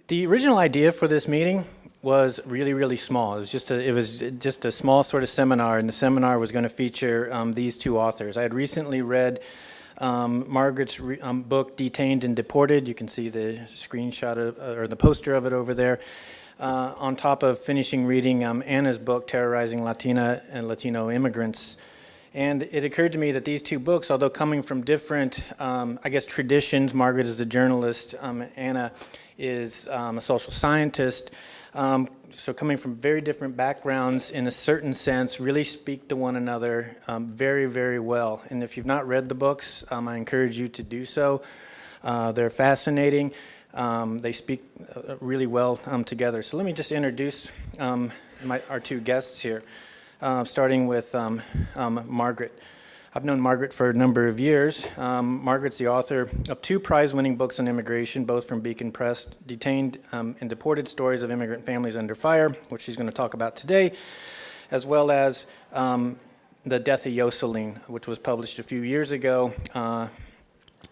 The original idea for this meeting was really, really small. It was just a small sort of seminar, and the seminar was going to feature these two authors. I had recently read Margaret's book, Detained and Deported. You can see the screenshot or the poster of it over there. On top of finishing reading Anna's book, Terrorizing Latina and Latino Immigrants. And it occurred to me that these two books, although coming from different, traditions, Margaret is a journalist, Anna is a social scientist, so coming from very different backgrounds in a certain sense, really speak to one another very, very well. And if you've not read the books, I encourage you to do so. They're fascinating. They speak really well together. So let me just introduce our two guests here. Starting with Margaret. I've known Margaret for a number of years. Margaret's the author of two prize-winning books on immigration, both from Beacon Press, Detained and Deported Stories of Immigrant Families Under Fire, which she's going to talk about today, as well as The Death of Yoselin, which was published a few years ago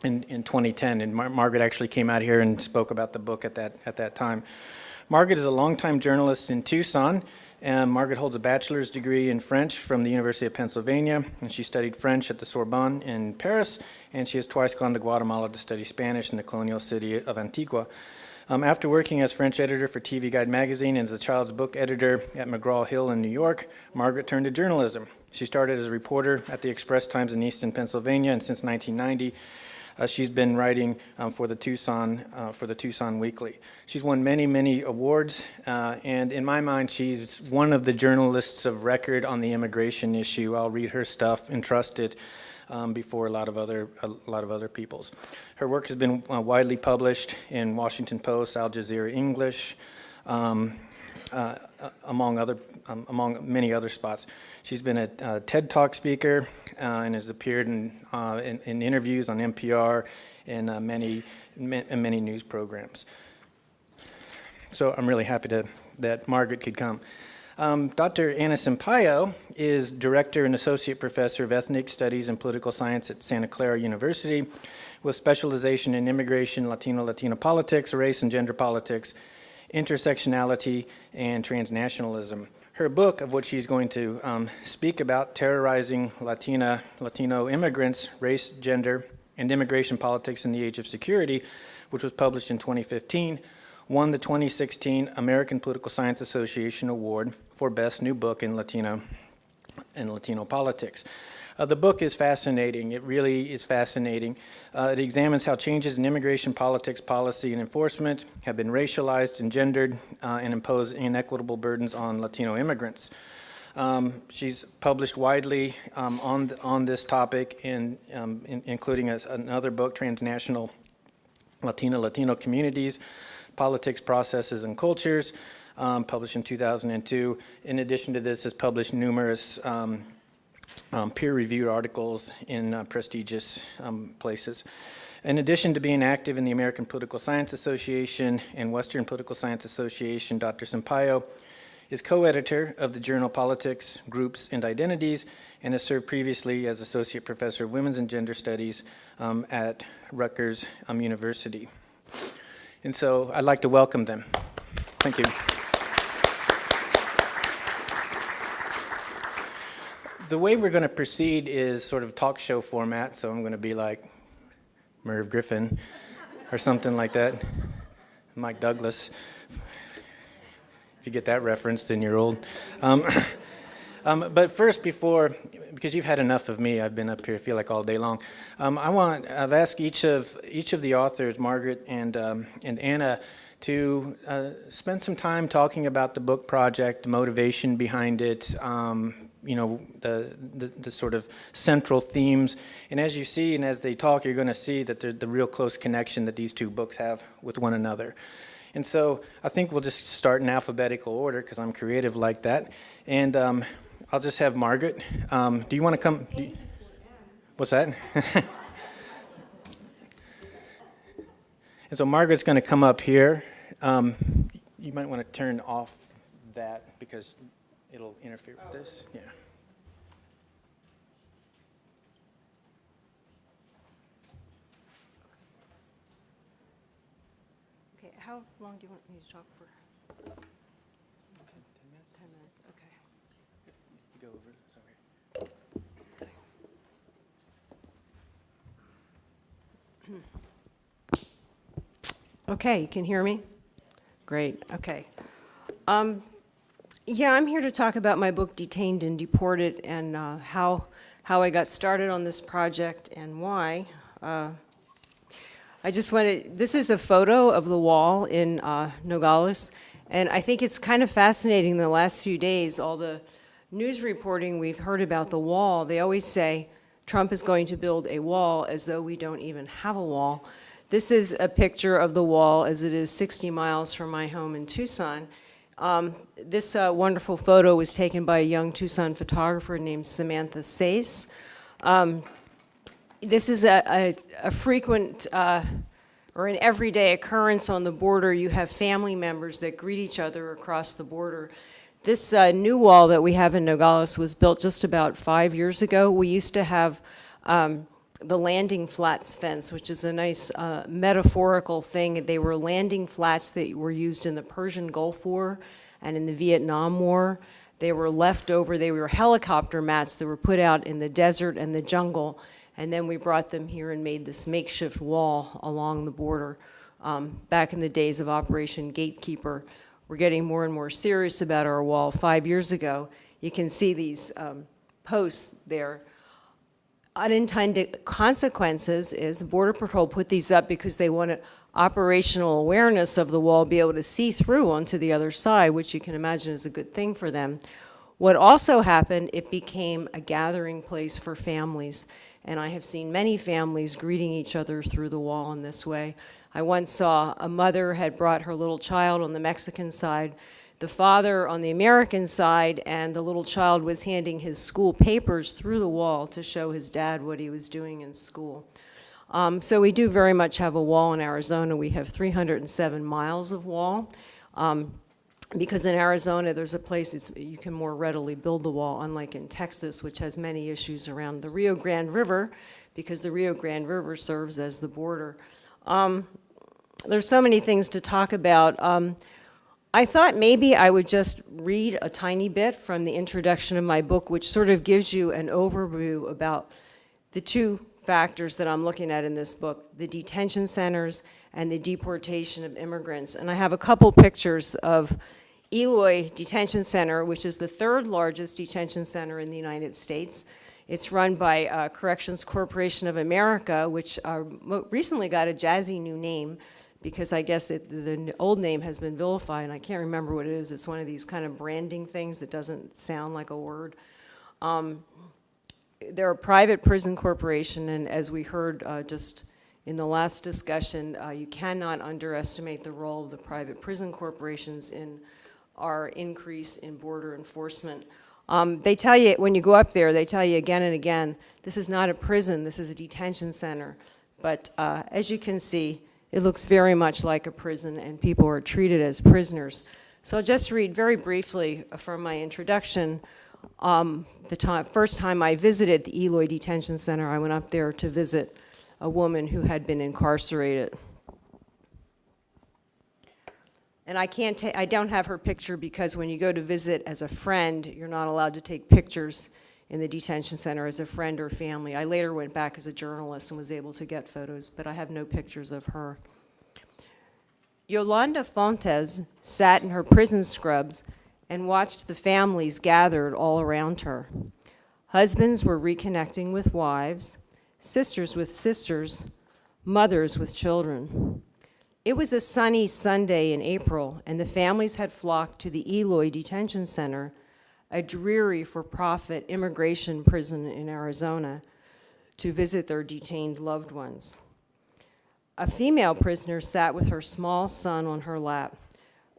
in 2010. And Margaret actually came out here and spoke about the book at that time. Margaret is a longtime journalist in Tucson. And Margaret holds a bachelor's degree in French from the University of Pennsylvania, and she studied French at the Sorbonne in Paris, and she has twice gone to Guatemala to study Spanish in the colonial city of Antigua. After working as French editor for TV Guide magazine and as a child's book editor at McGraw-Hill in New York, Margaret turned to journalism. She started as a reporter at the Express Times in Easton, Pennsylvania, and since 1990, she's been writing for the Tucson Weekly. She's won many, many awards, and in my mind, she's one of the journalists of record on the immigration issue. I'll read her stuff and trust it before a lot of other people's. Her work has been widely published in Washington Post, Al Jazeera English, among many other spots. She's been a TED Talk speaker and has appeared in interviews on NPR and many news programs. So I'm really happy that Margaret could come. Dr. Ana Sampaio is Director and Associate Professor of Ethnic Studies and Political Science at Santa Clara University with specialization in immigration, Latino politics, race and gender politics, intersectionality, and transnationalism. Her book, of which she's going to speak about, Terrorizing Latino Immigrants, Race, Gender, and Immigration Politics in the Age of Security, which was published in 2015, won the 2016 American Political Science Association Award for Best New Book in Latino Politics. The book is fascinating. It really is fascinating. It examines how changes in immigration politics, policy, and enforcement have been racialized and gendered and impose inequitable burdens on Latino immigrants. She's published widely on this topic, including another book, Transnational Latino Communities, Politics, Processes, and Cultures, published in 2002. In addition to this, has published numerous peer-reviewed articles in prestigious places. In addition to being active in the American Political Science Association and Western Political Science Association, Dr. Sampaio is co-editor of the journal Politics, Groups, and Identities, and has served previously as Associate Professor of Women's and Gender Studies at Rutgers University. And so I'd like to welcome them. Thank you. The way we're going to proceed is sort of talk show format, so I'm going to be like Merv Griffin or something like that, Mike Douglas. If you get that reference, then you're old. But first, because you've had enough of me, I've been up here, I feel like all day long. I've asked each of the authors, Margaret and Anna, to spend some time talking about the book project, the motivation behind it, the sort of central themes. And as you see and as they talk, you're going to see that the real close connection that these two books have with one another. And so I think we'll just start in alphabetical order because I'm creative like that. And I'll just have Margaret. Do you want to come? What's that? And so Margaret's going to come up here. You might want to turn off that because it'll interfere with this. Yeah. Okay, how long do you want me to talk for? 10 minutes, okay. Go over, sorry. Okay, you can hear me? Great, okay. Yeah, I'm here to talk about my book, Detained and Deported, and how I got started on this project and why. I just wanted, this is a photo of the wall in Nogales, and I think it's kind of fascinating the last few days, all the news reporting we've heard about the wall. They always say Trump is going to build a wall as though we don't even have a wall. This is a picture of the wall as it is 60 miles from my home in Tucson. This wonderful photo was taken by a young Tucson photographer named Samantha Sace. This is a frequent or an everyday occurrence on the border. You have family members that greet each other across the border. This new wall that we have in Nogales was built just about 5 years ago. We used to have the landing flats fence, which is a nice metaphorical thing. They were landing flats that were used in the Persian Gulf War and in the Vietnam War. They were left over, they were helicopter mats that were put out in the desert and the jungle, and then we brought them here and made this makeshift wall along the border. Back in the days of Operation Gatekeeper, we're getting more and more serious about our wall. 5 years ago, you can see these posts there. Unintended consequences is the Border Patrol put these up because they wanted operational awareness of the wall, be able to see through onto the other side, which you can imagine is a good thing for them. What also happened, it became a gathering place for families, and I have seen many families greeting each other through the wall in this way. I once saw a mother had brought her little child on the Mexican side, the father on the American side, and the little child was handing his school papers through the wall to show his dad what he was doing in school. So we do very much have a wall in Arizona. We have 307 miles of wall. Because in Arizona, there's a place you can more readily build the wall, unlike in Texas, which has many issues around the Rio Grande River, because the Rio Grande River serves as the border. There's so many things to talk about. I thought maybe I would just read a tiny bit from the introduction of my book, which sort of gives you an overview about the two factors that I'm looking at in this book, the detention centers and the deportation of immigrants. And I have a couple pictures of Eloy Detention Center, which is the third largest detention center in the United States. It's run by Corrections Corporation of America, which recently got a jazzy new name, because I guess the old name has been vilified, and I can't remember what it is. It's one of these kind of branding things that doesn't sound like a word. They're a private prison corporation, and as we heard just in the last discussion, you cannot underestimate the role of the private prison corporations in our increase in border enforcement. They tell you, when you go up there, they tell you again and again, this is not a prison, this is a detention center. But as you can see, it looks very much like a prison, and people are treated as prisoners. So I'll just read very briefly from my introduction. First time I visited the Eloy Detention Center, I went up there to visit a woman who had been incarcerated. And I don't have her picture because when you go to visit as a friend, you're not allowed to take pictures in the detention center as a friend or family. I later went back as a journalist and was able to get photos, but I have no pictures of her. Yolanda Fontes sat in her prison scrubs and watched the families gathered all around her. Husbands were reconnecting with wives, sisters with sisters, mothers with children. It was a sunny Sunday in April, and the families had flocked to the Eloy Detention Center, a dreary for-profit immigration prison in Arizona, to visit their detained loved ones. A female prisoner sat with her small son on her lap,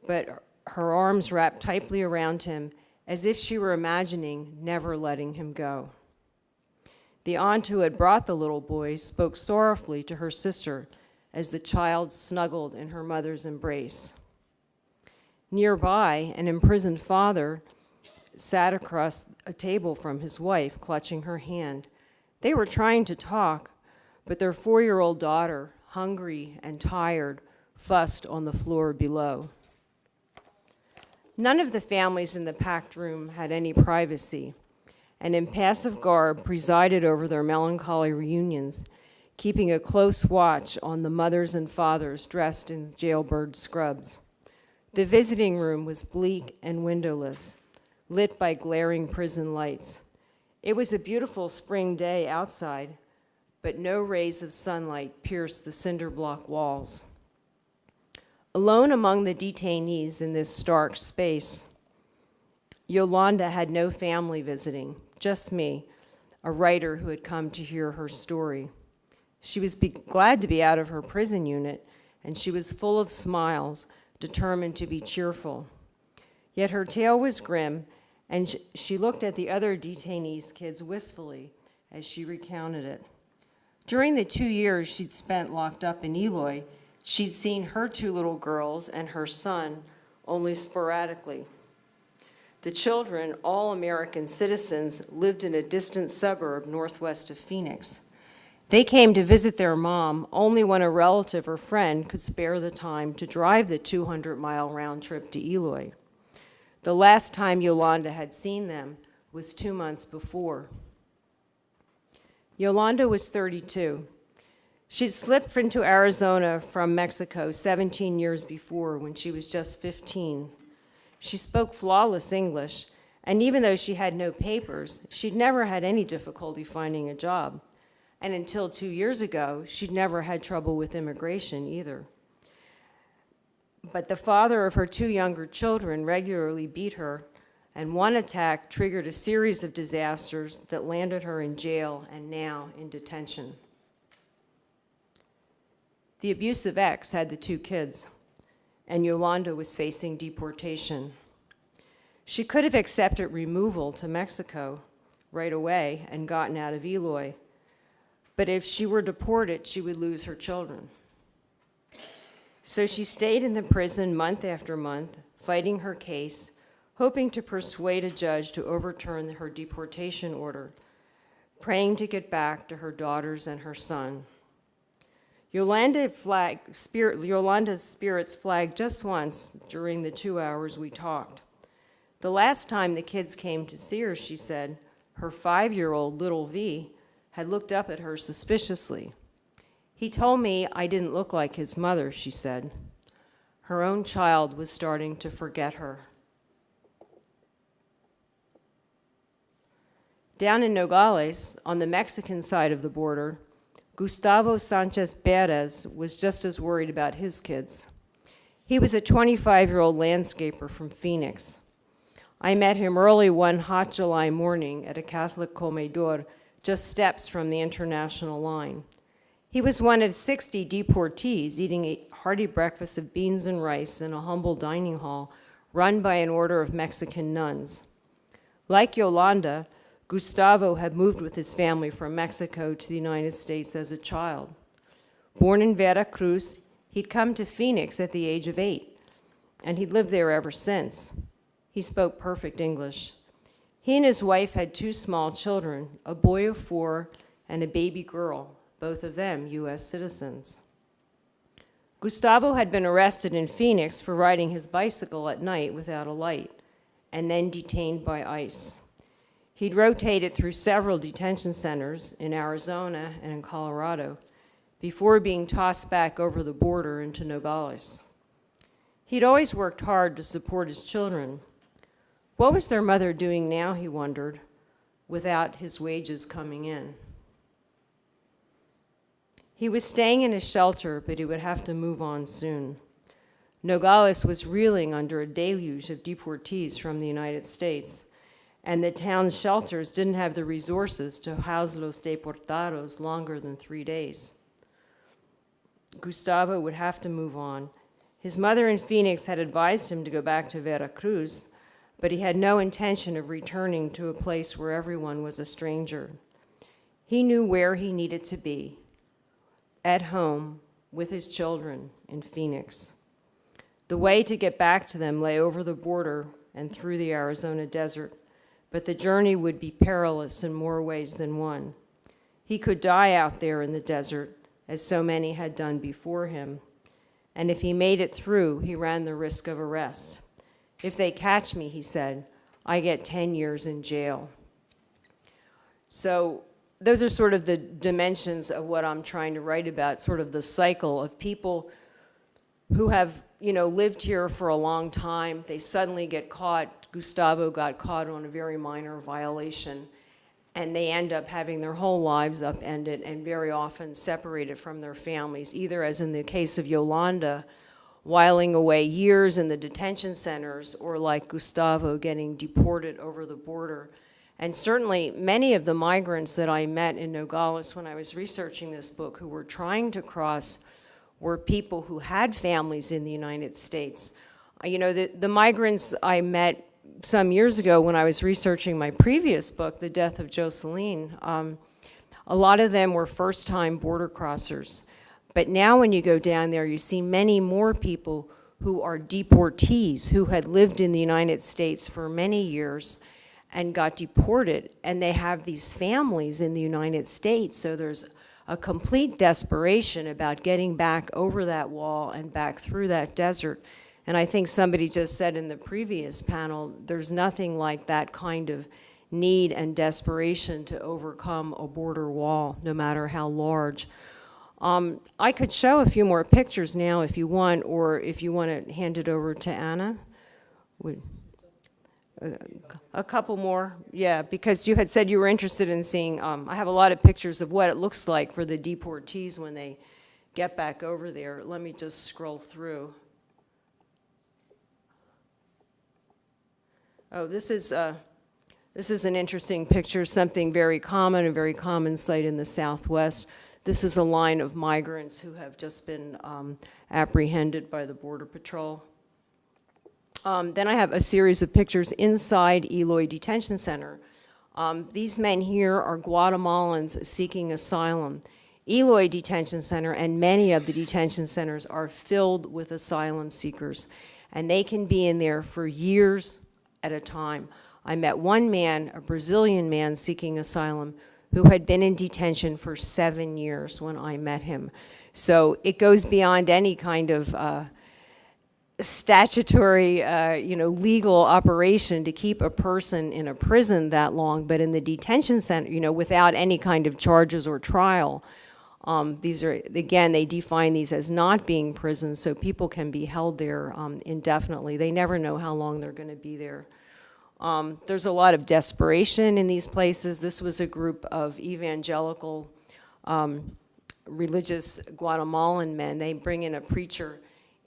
but her arms wrapped tightly around him as if she were imagining never letting him go. The aunt who had brought the little boy spoke sorrowfully to her sister as the child snuggled in her mother's embrace. Nearby, an imprisoned father sat across a table from his wife, clutching her hand. They were trying to talk, but their 4-year-old daughter, hungry and tired, fussed on the floor below. None of the families in the packed room had any privacy. An impassive guard presided over their melancholy reunions, keeping a close watch on the mothers and fathers dressed in jailbird scrubs. The visiting room was bleak and windowless, lit by glaring prison lights. It was a beautiful spring day outside, but no rays of sunlight pierced the cinder block walls. Alone among the detainees in this stark space, Yolanda had no family visiting, just me, a writer who had come to hear her story. She was glad to be out of her prison unit, and she was full of smiles, determined to be cheerful. Yet her tale was grim, and she looked at the other detainees' kids wistfully as she recounted it. During the 2 years she'd spent locked up in Eloy, she'd seen her 2 little girls and her son only sporadically. The children, all American citizens, lived in a distant suburb northwest of Phoenix. They came to visit their mom only when a relative or friend could spare the time to drive the 200-mile round trip to Eloy. The last time Yolanda had seen them was 2 months before. Yolanda was 32. She'd slipped into Arizona from Mexico 17 years before when she was just 15. She spoke flawless English, and even though she had no papers, she'd never had any difficulty finding a job. And until 2 years ago, she'd never had trouble with immigration either. But the father of her 2 younger children regularly beat her, and one attack triggered a series of disasters that landed her in jail and now in detention. The abusive ex had the 2 kids, and Yolanda was facing deportation. She could have accepted removal to Mexico right away and gotten out of Eloy, but if she were deported, she would lose her children. So she stayed in the prison month after month, fighting her case, hoping to persuade a judge to overturn her deportation order, praying to get back to her daughters and her son. Yolanda's spirits flagged just once during the 2 hours we talked. The last time the kids came to see her, she said, her 5-year-old little V had looked up at her suspiciously. He told me I didn't look like his mother, she said. Her own child was starting to forget her. Down in Nogales, on the Mexican side of the border, Gustavo Sanchez Perez was just as worried about his kids. He was a 25-year-old landscaper from Phoenix. I met him early one hot July morning at a Catholic comedor just steps from the international line. He was one of 60 deportees eating a hearty breakfast of beans and rice in a humble dining hall run by an order of Mexican nuns. Like Yolanda, Gustavo had moved with his family from Mexico to the United States as a child. Born in Veracruz, he'd come to Phoenix at the age of 8, and he'd lived there ever since. He spoke perfect English. He and his wife had 2 small children, a boy of 4 and a baby girl, both of them U.S. citizens. Gustavo had been arrested in Phoenix for riding his bicycle at night without a light, and then detained by ICE. He'd rotated through several detention centers in Arizona and in Colorado before being tossed back over the border into Nogales. He'd always worked hard to support his children. What was their mother doing now, he wondered, without his wages coming in? He was staying in a shelter, but he would have to move on soon. Nogales was reeling under a deluge of deportees from the United States, and the town's shelters didn't have the resources to house los deportados longer than 3 days. Gustavo would have to move on. His mother in Phoenix had advised him to go back to Veracruz, but he had no intention of returning to a place where everyone was a stranger. He knew where he needed to be, at home with his children in Phoenix. The way to get back to them lay over the border and through the Arizona desert, but the journey would be perilous in more ways than one. He could die out there in the desert, as so many had done before him, and if he made it through, he ran the risk of arrest. If they catch me, he said, I get 10 years in jail. So those are sort of the dimensions of what I'm trying to write about, sort of the cycle of people who have, lived here for a long time. They suddenly get caught. Gustavo got caught on a very minor violation, and they end up having their whole lives upended and very often separated from their families, either as in the case of Yolanda, whiling away years in the detention centers, or like Gustavo getting deported over the border. And certainly many of the migrants that I met in Nogales when I was researching this book who were trying to cross were people who had families in the United States. The migrants I met some years ago when I was researching my previous book, The Death of Jocelyn, a lot of them were first-time border crossers. But now when you go down there, you see many more people who are deportees, who had lived in the United States for many years and got deported, and they have these families in the United States. So there's a complete desperation about getting back over that wall and back through that desert. And I think somebody just said in the previous panel, there's nothing like that kind of need and desperation to overcome a border wall, no matter how large. I could show a few more pictures now if you want, or if you want to hand it over to Anna. A couple more, yeah, because you had said you were interested in seeing, I have a lot of pictures of what it looks like for the deportees when they get back over there. Let me just scroll through. Oh, this is an interesting picture, something very common, a very common sight in the Southwest. This is a line of migrants who have just been apprehended by the Border Patrol. Then I have a series of pictures inside Eloy Detention Center. These men here are Guatemalans seeking asylum. Eloy Detention Center and many of the detention centers are filled with asylum seekers, and they can be in there for years at a time. I met one man, a Brazilian man seeking asylum, who had been in detention for 7 years when I met him. So it goes beyond any kind of statutory, legal operation to keep a person in a prison that long, but in the detention center, without any kind of charges or trial. These are, again, they define these as not being prisons, so people can be held there indefinitely. They never know how long they're going to be there. There's a lot of desperation in these places. This was a group of evangelical, religious Guatemalan men. They bring in a preacher,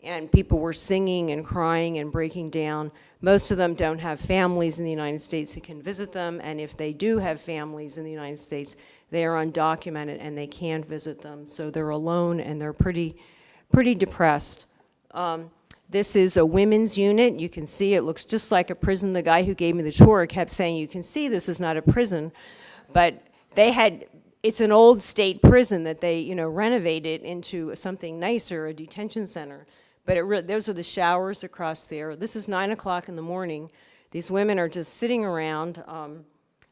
and people were singing and crying and breaking down. Most of them don't have families in the United States who can visit them, and if they do have families in the United States, they are undocumented and they can't visit them. So they're alone and they're pretty depressed. This is a women's unit. You can see it looks just like a prison. The guy who gave me the tour kept saying, you can see this is not a prison, but it's an old state prison that they, renovated into something nicer, a detention center. But those are the showers across there. This is 9 o'clock in the morning. These women are just sitting around.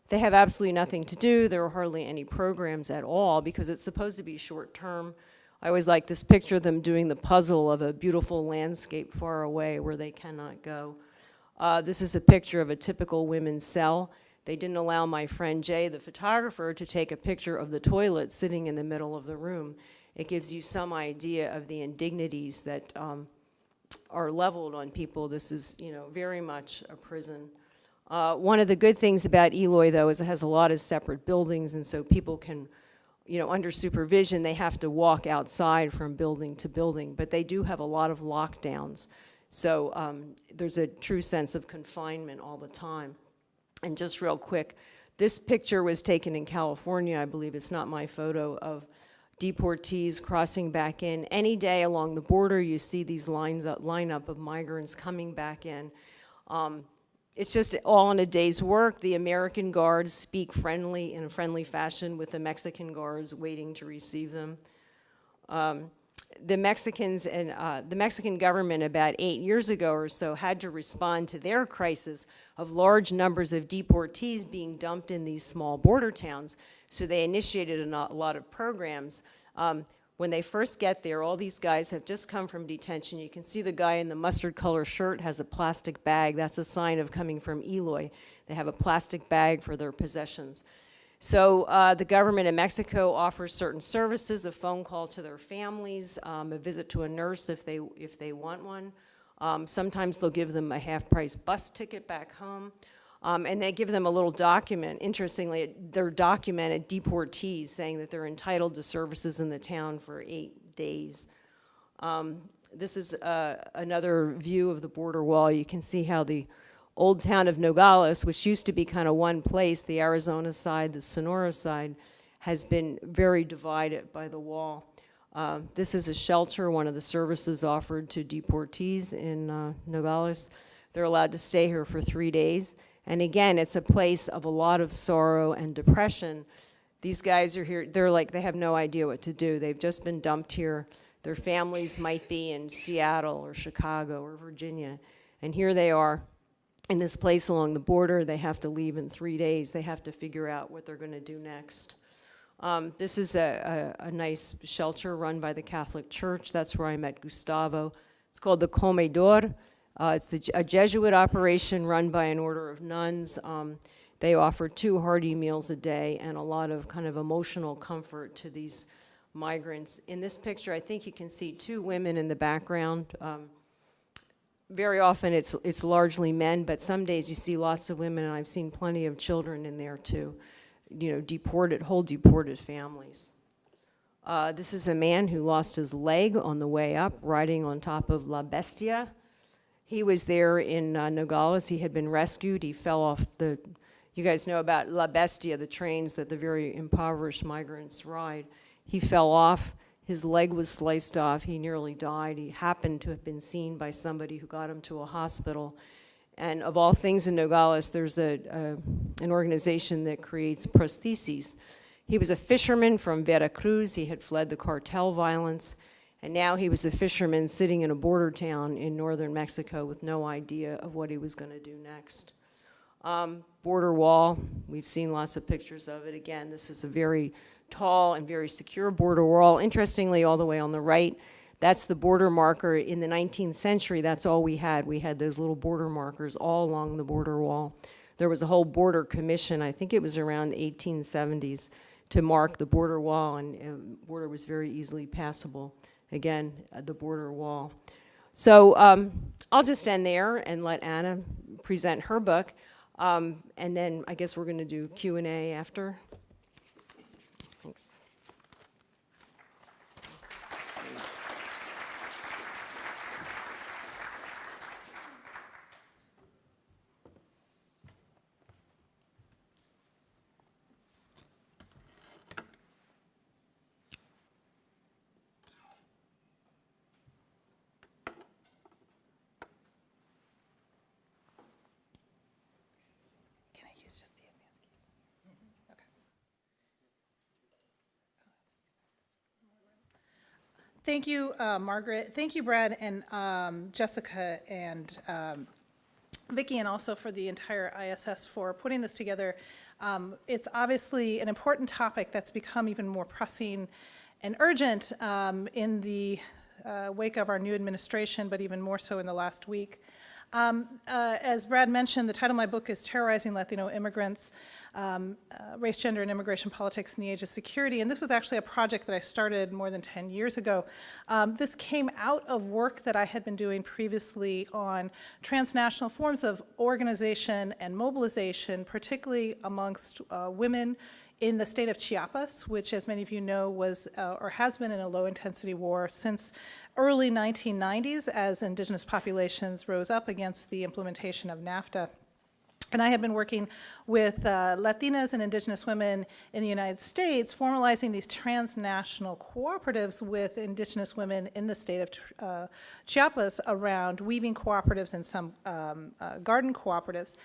They have absolutely nothing to do. There are hardly any programs at all because it's supposed to be short term. I always like this picture of them doing the puzzle of a beautiful landscape far away where they cannot go. This is a picture of a typical women's cell. They didn't allow my friend Jay, the photographer, to take a picture of the toilet sitting in the middle of the room. It gives you some idea of the indignities that are leveled on people. This is, very much a prison. One of the good things about Eloy, though, is it has a lot of separate buildings, and so people can, under supervision, they have to walk outside from building to building, but they do have a lot of lockdowns. So there's a true sense of confinement all the time. And just real quick, this picture was taken in California, I believe. It's not my photo, of deportees crossing back in. Any day along the border, you see these lineup of migrants coming back in. It's just all in a day's work. The American guards speak in a friendly fashion with the Mexican guards waiting to receive them. The Mexicans and the Mexican government about 8 years ago or so had to respond to their crisis of large numbers of deportees being dumped in these small border towns. So they initiated a lot of programs. When they first get there, all these guys have just come from detention. You can see the guy in the mustard color shirt has a plastic bag. That's a sign of coming from Eloy. They have a plastic bag for their possessions. So the government in Mexico offers certain services, a phone call to their families, a visit to a nurse if they want one. Sometimes they'll give them a half-price bus ticket back home. And they give them a little document. Interestingly, they're documented deportees saying that they're entitled to services in the town for 8 days. This is another view of the border wall. You can see how the old town of Nogales, which used to be kind of one place, the Arizona side, the Sonora side, has been very divided by the wall. This is a shelter, one of the services offered to deportees in Nogales. They're allowed to stay here for 3 days. And again, it's a place of a lot of sorrow and depression. These guys are here, they have no idea what to do. They've just been dumped here. Their families might be in Seattle or Chicago or Virginia. And here they are in this place along the border. They have to leave in 3 days. They have to figure out what they're going to do next. This is a nice shelter run by the Catholic Church. That's where I met Gustavo. It's called the Comedor. It's a Jesuit operation run by an order of nuns. They offer 2 hearty meals a day and a lot of kind of emotional comfort to these migrants. In this picture, I think you can see 2 women in the background. Very often it's largely men, but some days you see lots of women, and I've seen plenty of children in there too. Whole deported families. This is a man who lost his leg on the way up, riding on top of La Bestia. He was there in Nogales. He had been rescued. He fell off you guys know about La Bestia, the trains that the very impoverished migrants ride. He fell off. His leg was sliced off. He nearly died. He happened to have been seen by somebody who got him to a hospital. And of all things in Nogales, there's an organization that creates prostheses. He was a fisherman from Veracruz. He had fled the cartel violence. And now he was a fisherman sitting in a border town in northern Mexico with no idea of what he was going to do next. Border wall, we've seen lots of pictures of it. Again, this is a very tall and very secure border wall. Interestingly, all the way on the right, that's the border marker. In the 19th century, that's all we had. We had those little border markers all along the border wall. There was a whole border commission, I think it was around the 1870s, to mark the border wall, and the border was very easily passable. Again, the border wall. So I'll just end there and let Anna present her book, and then I guess we're going to do Q&A after. Thanks. Thank you, Margaret. Thank you, Brad and Jessica and Vicki, and also for the entire ISS for putting this together. It's obviously an important topic that's become even more pressing and urgent in the wake of our new administration, but even more so in the last week. As Brad mentioned, the title of my book is Terrorizing Latino Immigrants, Race, Gender, and Immigration Politics in the Age of Security. And this was actually a project that I started more than 10 years ago. This came out of work that I had been doing previously on transnational forms of organization and mobilization, particularly amongst women in the state of Chiapas, which, as many of you know, was or has been in a low-intensity war since early 1990s as indigenous populations rose up against the implementation of NAFTA. And I have been working with Latinas and indigenous women in the United States, formalizing these transnational cooperatives with indigenous women in the state of Chiapas around weaving cooperatives and some garden cooperatives.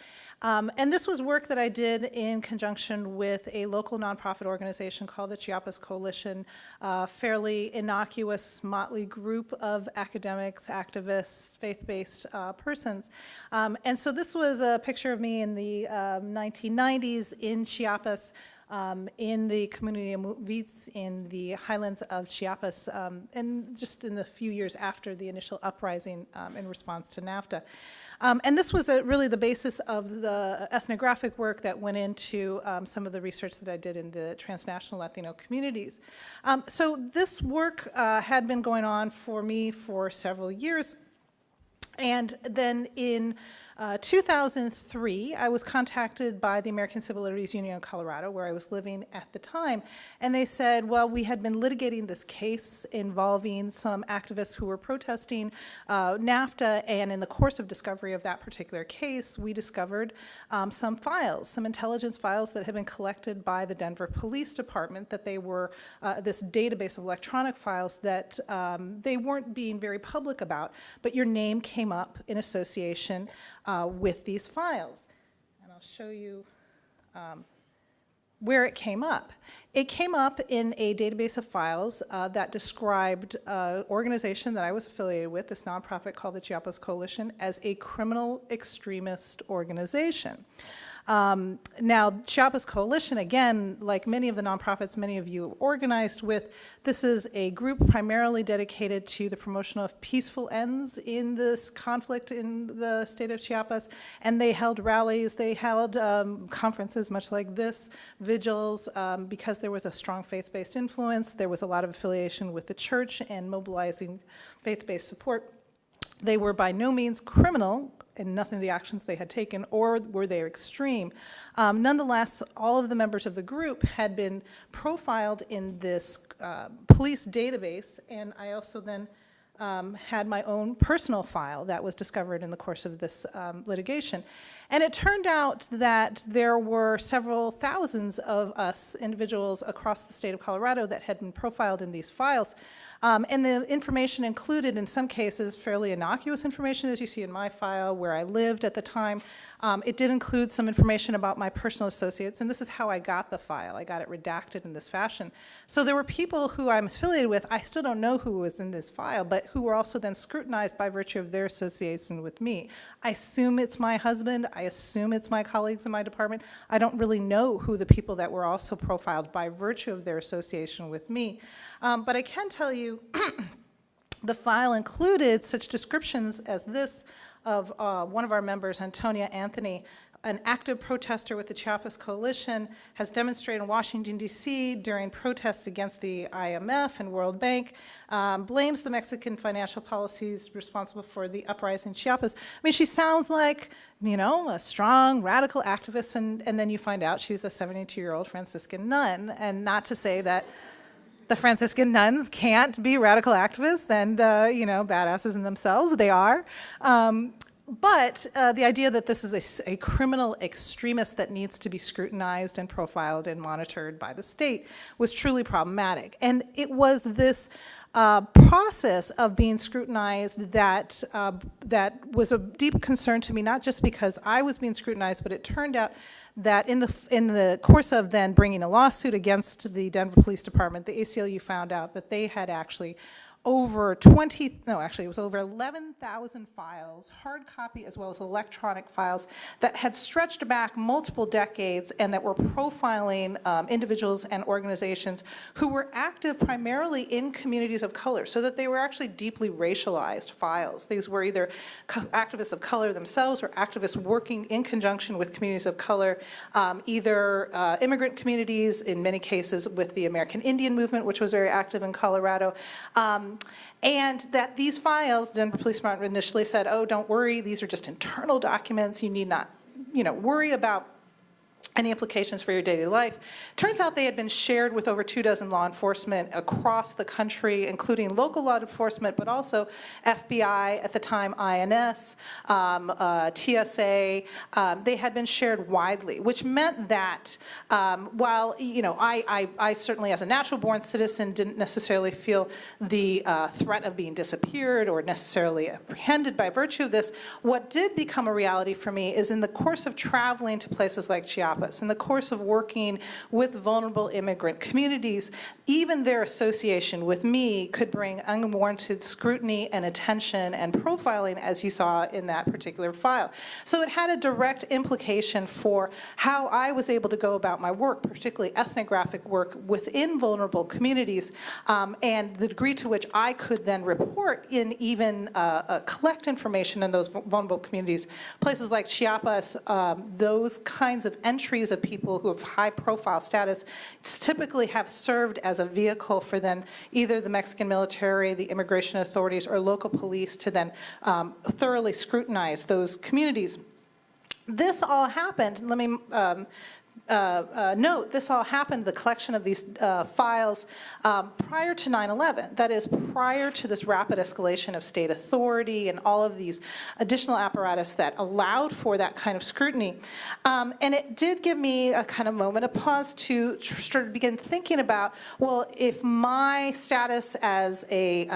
And this was work that I did in conjunction with a local nonprofit organization called the Chiapas Coalition, a fairly innocuous motley group of academics, activists, faith-based persons. And so this was a picture of me in the 1990s in Chiapas, in the Comunidad Muisca in the highlands of Chiapas, and just in the few years after the initial uprising in response to NAFTA. And this was really the basis of the ethnographic work that went into some of the research that I did in the transnational Latino communities. So this work had been going on for me for several years. And then in 2003, I was contacted by the American Civil Liberties Union of Colorado, where I was living at the time, and they said, well, we had been litigating this case involving some activists who were protesting NAFTA, and in the course of discovery of that particular case, we discovered some files, some intelligence files that had been collected by the Denver Police Department, that they were this database of electronic files that they weren't being very public about, but your name came up in association with these files. And I'll show you where it came up. It came up in a database of files that described an organization that I was affiliated with, this nonprofit called the Chiapas Coalition, as a criminal extremist organization. Now, Chiapas Coalition, again, like many of the nonprofits many of you organized with, this is a group primarily dedicated to the promotion of peaceful ends in this conflict in the state of Chiapas, and they held rallies, they held conferences much like this, vigils, because there was a strong faith-based influence, there was a lot of affiliation with the church and mobilizing faith-based support. They were by no means criminal in nothing of the actions they had taken, or were they extreme. Nonetheless, all of the members of the group had been profiled in this police database, and I also then had my own personal file that was discovered in the course of this litigation. And it turned out that there were several thousands of us individuals across the state of Colorado that had been profiled in these files. And the information included, in some cases, fairly innocuous information, as you see in my file, where I lived at the time. It did include some information about my personal associates, and this is how I got the file. I got it redacted in this fashion. So there were people who I'm affiliated with, I still don't know who was in this file, but who were also then scrutinized by virtue of their association with me. I assume it's my husband. I assume it's my colleagues in my department. I don't really know who the people that were also profiled by virtue of their association with me. But I can tell you the file included such descriptions as this of one of our members, Antonia Anthony, an active protester with the Chiapas Coalition, has demonstrated in Washington, D.C. during protests against the IMF and World Bank, blames the Mexican financial policies responsible for the uprising in Chiapas. I mean, she sounds like, you know, a strong, radical activist, and then you find out she's a 72-year-old Franciscan nun, and not to say that the Franciscan nuns can't be radical activists and, you know, badasses in themselves. They are. But the idea that this is a criminal extremist that needs to be scrutinized and profiled and monitored by the state was truly problematic. And it was this process of being scrutinized that was a deep concern to me, not just because I was being scrutinized, but it turned out that in the course of then bringing a lawsuit against the Denver Police Department, the ACLU found out that they had actually over it was over 11,000 files, hard copy as well as electronic files, that had stretched back multiple decades and that were profiling individuals and organizations who were active primarily in communities of color, so that they were actually deeply racialized files. These were either activists of color themselves or activists working in conjunction with communities of color, either immigrant communities, in many cases with the American Indian movement, which was very active in Colorado. And that these files, Denver Police Department initially said, oh, don't worry, these are just internal documents, you need not, worry about any implications for your daily life. Turns out they had been shared with over 24 law enforcement across the country, including local law enforcement, but also FBI, at the time INS, TSA. They had been shared widely, which meant that while, I certainly as a natural-born citizen didn't necessarily feel the threat of being disappeared or necessarily apprehended by virtue of this, what did become a reality for me is in the course of traveling to places like Chiapas, Chiapas. In the course of working with vulnerable immigrant communities, even their association with me could bring unwarranted scrutiny and attention and profiling, as you saw in that particular file. So it had a direct implication for how I was able to go about my work, particularly ethnographic work within vulnerable communities, and the degree to which I could then report in even collect information in those vulnerable communities. Places like Chiapas, those kinds of entries of people who have high profile status typically have served as a vehicle for then either the Mexican military, the immigration authorities, or local police to then thoroughly scrutinize those communities. This all happened, let me note, this all happened, the collection of these files, prior to 9/11. That is, prior to this rapid escalation of state authority and all of these additional apparatus that allowed for that kind of scrutiny. And it did give me a kind of moment of pause to sort of begin thinking about, well, if my status as a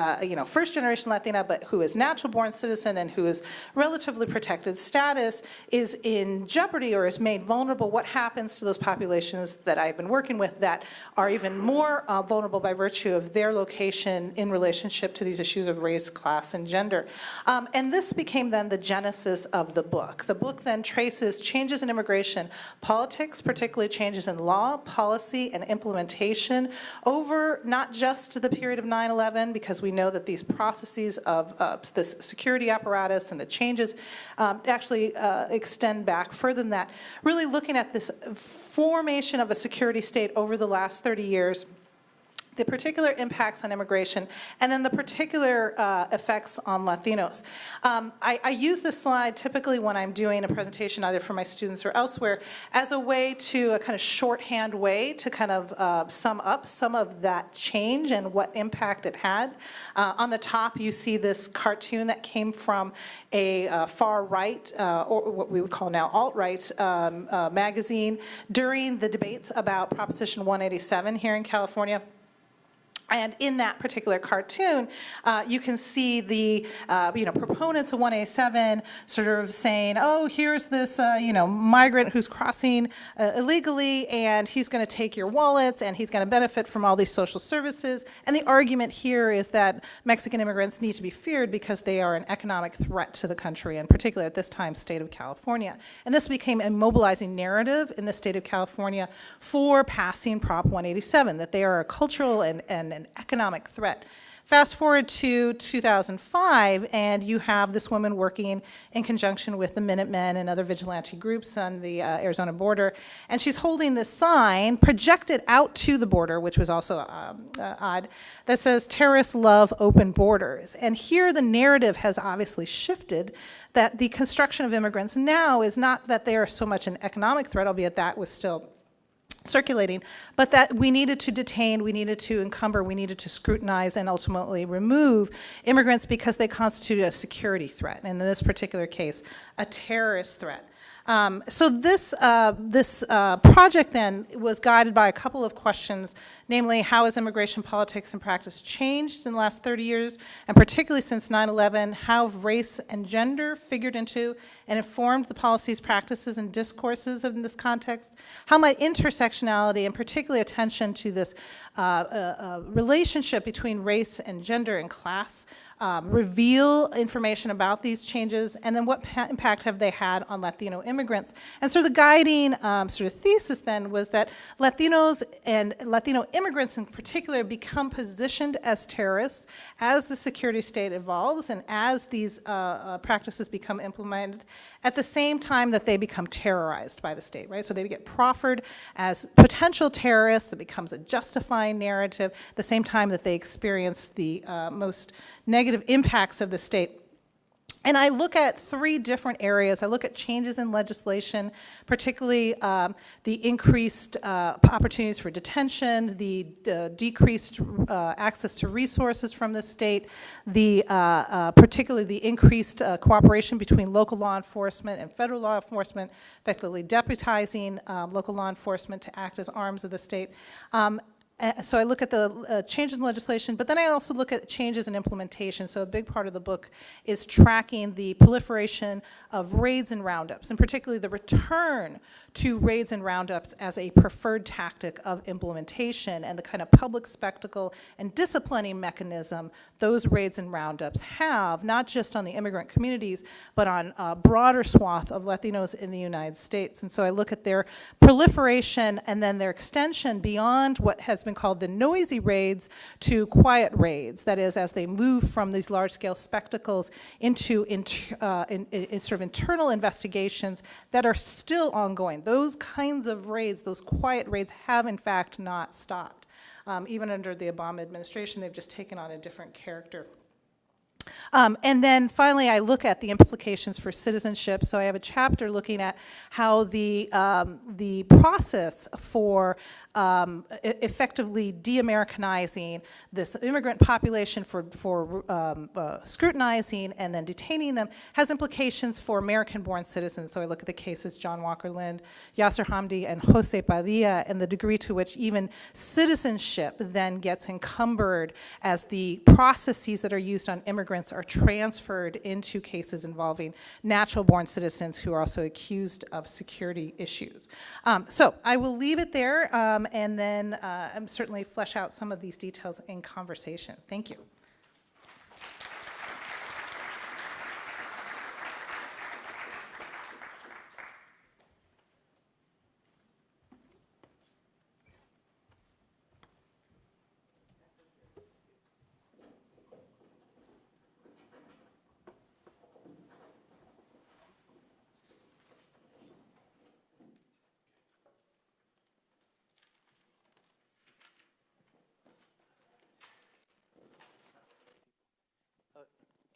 first-generation Latina, but who is natural-born citizen and who is relatively protected status, is in jeopardy or is made vulnerable, what happens to those populations that I've been working with that are even more vulnerable by virtue of their location in relationship to these issues of race, class, and gender. And this became then the genesis of the book. The book then traces changes in immigration politics, particularly changes in law, policy, and implementation over not just the period of 9/11, because we know that these processes of this security apparatus and the changes actually extend back further than that, really looking at this formation of a security state over the last 30 years, the particular impacts on immigration, and then the particular effects on Latinos. I use this slide typically when I'm doing a presentation either for my students or elsewhere as a way to, a kind of shorthand way to kind of sum up some of that change and what impact it had. On the top you see this cartoon that came from a far right, or what we would call now alt-right magazine during the debates about Proposition 187 here in California. And in that particular cartoon, you can see the proponents of 187 sort of saying, oh, here's this migrant who's crossing illegally, and he's going to take your wallets, and he's going to benefit from all these social services. And the argument here is that Mexican immigrants need to be feared because they are an economic threat to the country, and particularly at this time, state of California. And this became a mobilizing narrative in the state of California for passing Prop 187, that they are a cultural and an economic threat. Fast forward to 2005, and you have this woman working in conjunction with the Minutemen and other vigilante groups on the Arizona border, and she's holding this sign projected out to the border, which was also odd, that says, "Terrorists love open borders." And here the narrative has obviously shifted, that the construction of immigrants now is not that they are so much an economic threat, albeit that was still circulating, but that we needed to detain, we needed to encumber, we needed to scrutinize and ultimately remove immigrants because they constituted a security threat, and in this particular case, a terrorist threat. So this project then was guided by a couple of questions, namely, how has immigration politics and practice changed in the last 30 years, and particularly since 9/11, how have race and gender figured into and informed the policies, practices, and discourses in this context? How might intersectionality, and particularly attention to this relationship between race and gender and class, reveal information about these changes, and then what impact have they had on Latino immigrants? And so the guiding sort of thesis then was that Latinos and Latino immigrants in particular become positioned as terrorists as the security state evolves and as these practices become implemented, at the same time that they become terrorized by the state, right? So they get proffered as potential terrorists, that becomes a justifying narrative, at the same time that they experience the most negative impacts of the state. And I look at three different areas. I look at changes in legislation, particularly the increased opportunities for detention, the decreased access to resources from the state, particularly the increased cooperation between local law enforcement and federal law enforcement, effectively deputizing local law enforcement to act as arms of the state. So I look at the changes in legislation, but then I also look at changes in implementation. So a big part of the book is tracking the proliferation of raids and roundups, and particularly the return to raids and roundups as a preferred tactic of implementation, and the kind of public spectacle and disciplining mechanism those raids and roundups have, not just on the immigrant communities, but on a broader swath of Latinos in the United States. And so I look at their proliferation and then their extension beyond what has been called the noisy raids to quiet raids. That is, as they move from these large-scale spectacles into sort of internal investigations that are still ongoing. Those kinds of raids, those quiet raids, have in fact not stopped. Even under the Obama administration, they've just taken on a different character. And then finally, I look at the implications for citizenship. So I have a chapter looking at how the process for effectively de-Americanizing this immigrant population, for scrutinizing and then detaining them, has implications for American-born citizens. So I look at the cases John Walker Lind, Yasser Hamdi, and Jose Padilla, and the degree to which even citizenship then gets encumbered as the processes that are used on immigrants are transferred into cases involving natural-born citizens who are also accused of security issues. So I will leave it there, and then certainly flesh out some of these details in conversation. Thank you.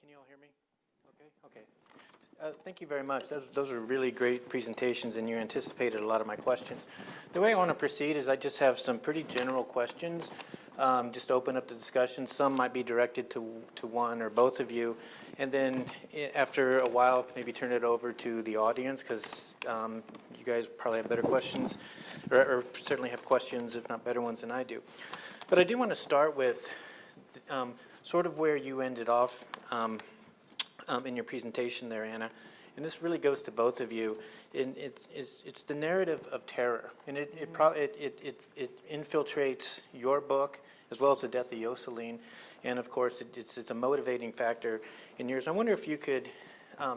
Can you all hear me? Okay. Thank you very much. Those are really great presentations, and you anticipated a lot of my questions. The way I want to proceed is I just have some pretty general questions, just to open up the discussion. Some might be directed to one or both of you, and then after a while, maybe turn it over to the audience, because you guys probably have better questions, or certainly have questions, if not better ones than I do. But I do want to start with sort of where you ended off in your presentation there, Anna, and this really goes to both of you. It's the narrative of terror, and it infiltrates your book as well as the death of Yoselin, and of course it's a motivating factor in yours. I wonder if you could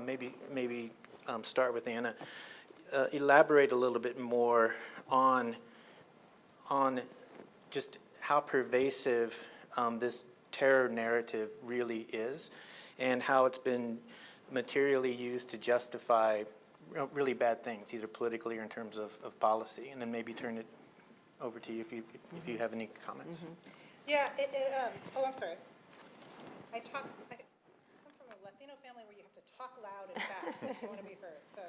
maybe start with Anna, elaborate a little bit more on just how pervasive this terror narrative really is, and how it's been materially used to justify really bad things, either politically or in terms of policy. And then maybe turn it over to you if you have any comments. Mm-hmm. Yeah, I'm sorry. I come from a Latino family where you have to talk loud and fast if you want to be heard. So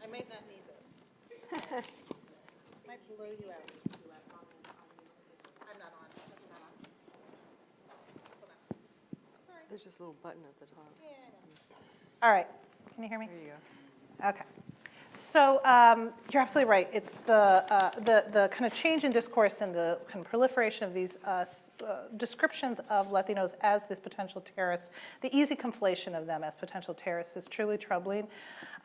I might not need this. Might blow you out. I'm not on. There's just a little button at the top. Yeah, I know. All right. Can you hear me? There you go. Okay. So you're absolutely right. It's the kind of change in discourse and the kind of proliferation of these descriptions of Latinos as this potential terrorists, the easy conflation of them as potential terrorists is truly troubling,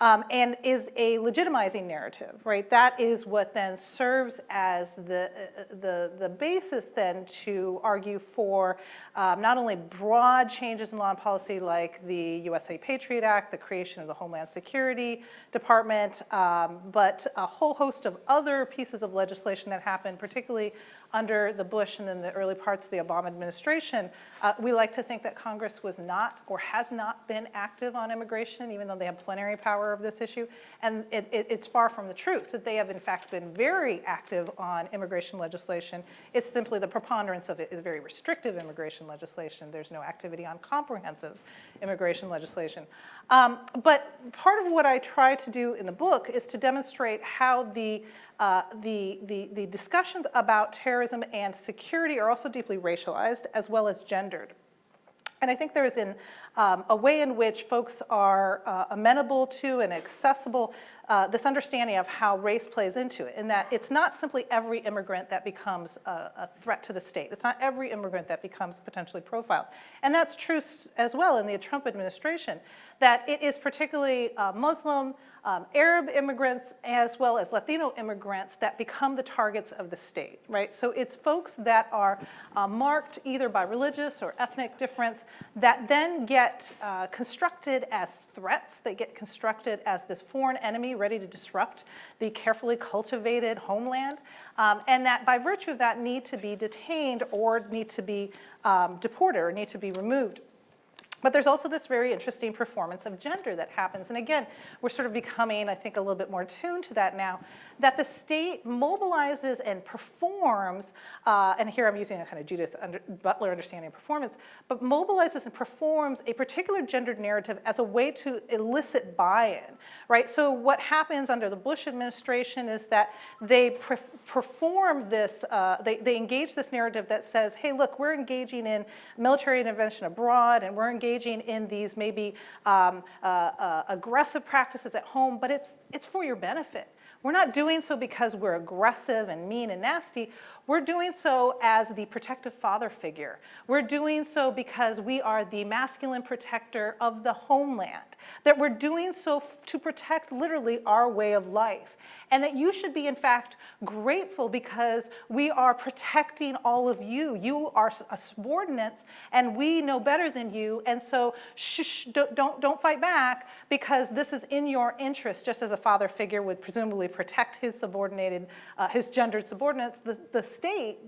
and is a legitimizing narrative, right? That is what then serves as the basis then to argue for not only broad changes in law and policy like the USA Patriot Act, the creation of the Homeland Security Department, but a whole host of other pieces of legislation that happened, particularly under the Bush and then the early parts of the Obama administration. We like to think that Congress was not or has not been active on immigration, even though they have plenary power of this issue. And it's far from the truth that they have in fact been very active on immigration legislation. It's simply the preponderance of it is very restrictive immigration legislation. There's no activity on comprehensive immigration legislation. But part of what I try to do in the book is to demonstrate how the discussions about terrorism and security are also deeply racialized as well as gendered. And I think there is a way in which folks are amenable to and accessible this understanding of how race plays into it, and that it's not simply every immigrant that becomes a threat to the state. It's not every immigrant that becomes potentially profiled. And that's true as well in the Trump administration, that it is particularly Muslim, Arab immigrants, as well as Latino immigrants that become the targets of the state, right? So it's folks that are marked either by religious or ethnic difference that then get constructed as threats. They get constructed as this foreign enemy ready to disrupt the carefully cultivated homeland, and that by virtue of that need to be detained or need to be deported or need to be removed. But there's also this very interesting performance of gender that happens. And again, we're sort of becoming, I think, a little bit more tuned to that now, that the state mobilizes and performs, and here I'm using a kind of Judith Butler understanding of performance, but mobilizes and performs a particular gendered narrative as a way to elicit buy-in, right? So what happens under the Bush administration is that they perform this, they engage this narrative that says, hey, look, we're engaging in military intervention abroad, and we're engaging in these maybe aggressive practices at home, but it's for your benefit. We're not doing so because we're aggressive and mean and nasty. We're doing so as the protective father figure. We're doing so because we are the masculine protector of the homeland, that we're doing so to protect literally our way of life. And that you should be, in fact, grateful because we are protecting all of you. You are subordinates, and we know better than you. And so, don't fight back because this is in your interest. Just as a father figure would presumably protect his subordinated, his gendered subordinates, the state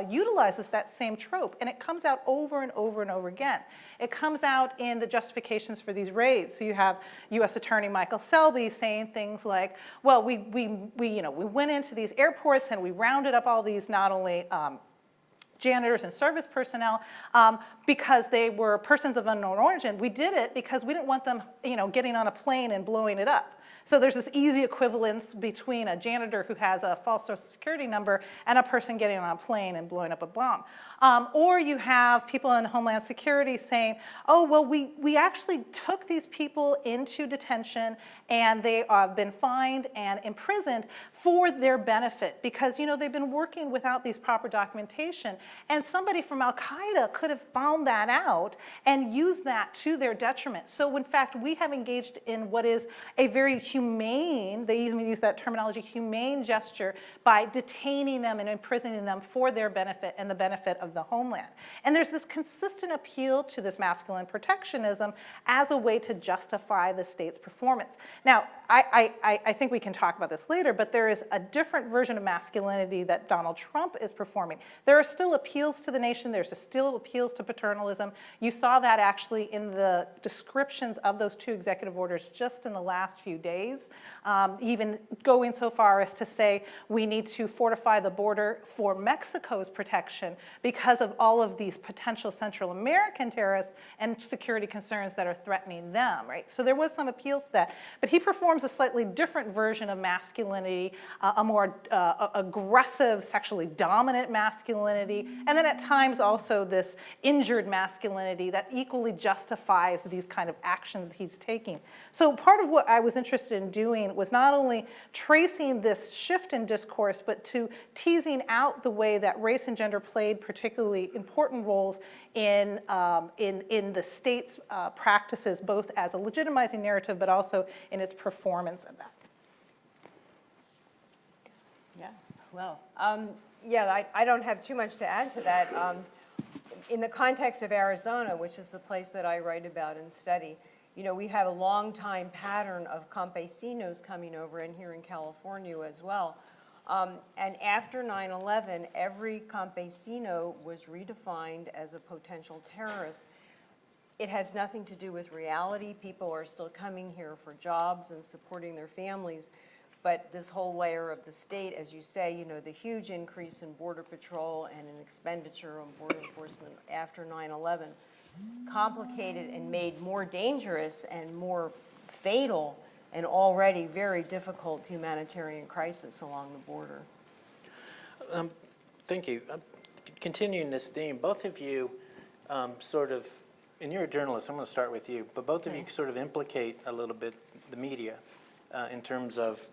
utilizes that same trope, and it comes out over and over and over again. It comes out in the justifications for these raids. So you have U.S. Attorney Michael Selby saying things like, well, we went into these airports and we rounded up all these not only janitors and service personnel because they were persons of unknown origin. We did it because we didn't want them, getting on a plane and blowing it up. So there's this easy equivalence between a janitor who has a false social security number and a person getting on a plane and blowing up a bomb. Or you have people in Homeland Security saying, oh, well, we actually took these people into detention and they have been fined and imprisoned for their benefit because, they've been working without these proper documentation. And somebody from Al-Qaeda could have found that out and used that to their detriment. So in fact, we have engaged in what is a very humane, they even use that terminology, humane gesture by detaining them and imprisoning them for their benefit and the benefit of the homeland. And there's this consistent appeal to this masculine protectionism as a way to justify the state's performance. Now, I think we can talk about this later, but there is a different version of masculinity that Donald Trump is performing. There are still appeals to the nation. There's still appeals to paternalism. You saw that actually in the descriptions of those two executive orders just in the last few days, even going so far as to say we need to fortify the border for Mexico's protection because of all of these potential Central American terrorists and security concerns that are threatening them, right? So there was some appeals to that. But he performs a slightly different version of masculinity, a more aggressive, sexually dominant masculinity, and then at times also this injured masculinity that equally justifies these kind of actions he's taking. So part of what I was interested in doing was not only tracing this shift in discourse, but to teasing out the way that race and gender played particularly important roles in the state's practices, both as a legitimizing narrative, but also in its performance of that. Yeah, well, I don't have too much to add to that. In the context of Arizona, which is the place that I write about and study, we have a long time pattern of campesinos coming over, and here in California as well. And after 9/11, every campesino was redefined as a potential terrorist. It has nothing to do with reality. People are still coming here for jobs and supporting their families. But this whole layer of the state, as you say, the huge increase in Border Patrol and in expenditure on border enforcement after 9/11 complicated and made more dangerous and more fatal an already very difficult humanitarian crisis along the border. Thank you. Continuing this theme, both of you sort of and you're a journalist, I'm going to start with you, but both of you Okay. sort of implicate a little bit the media in terms of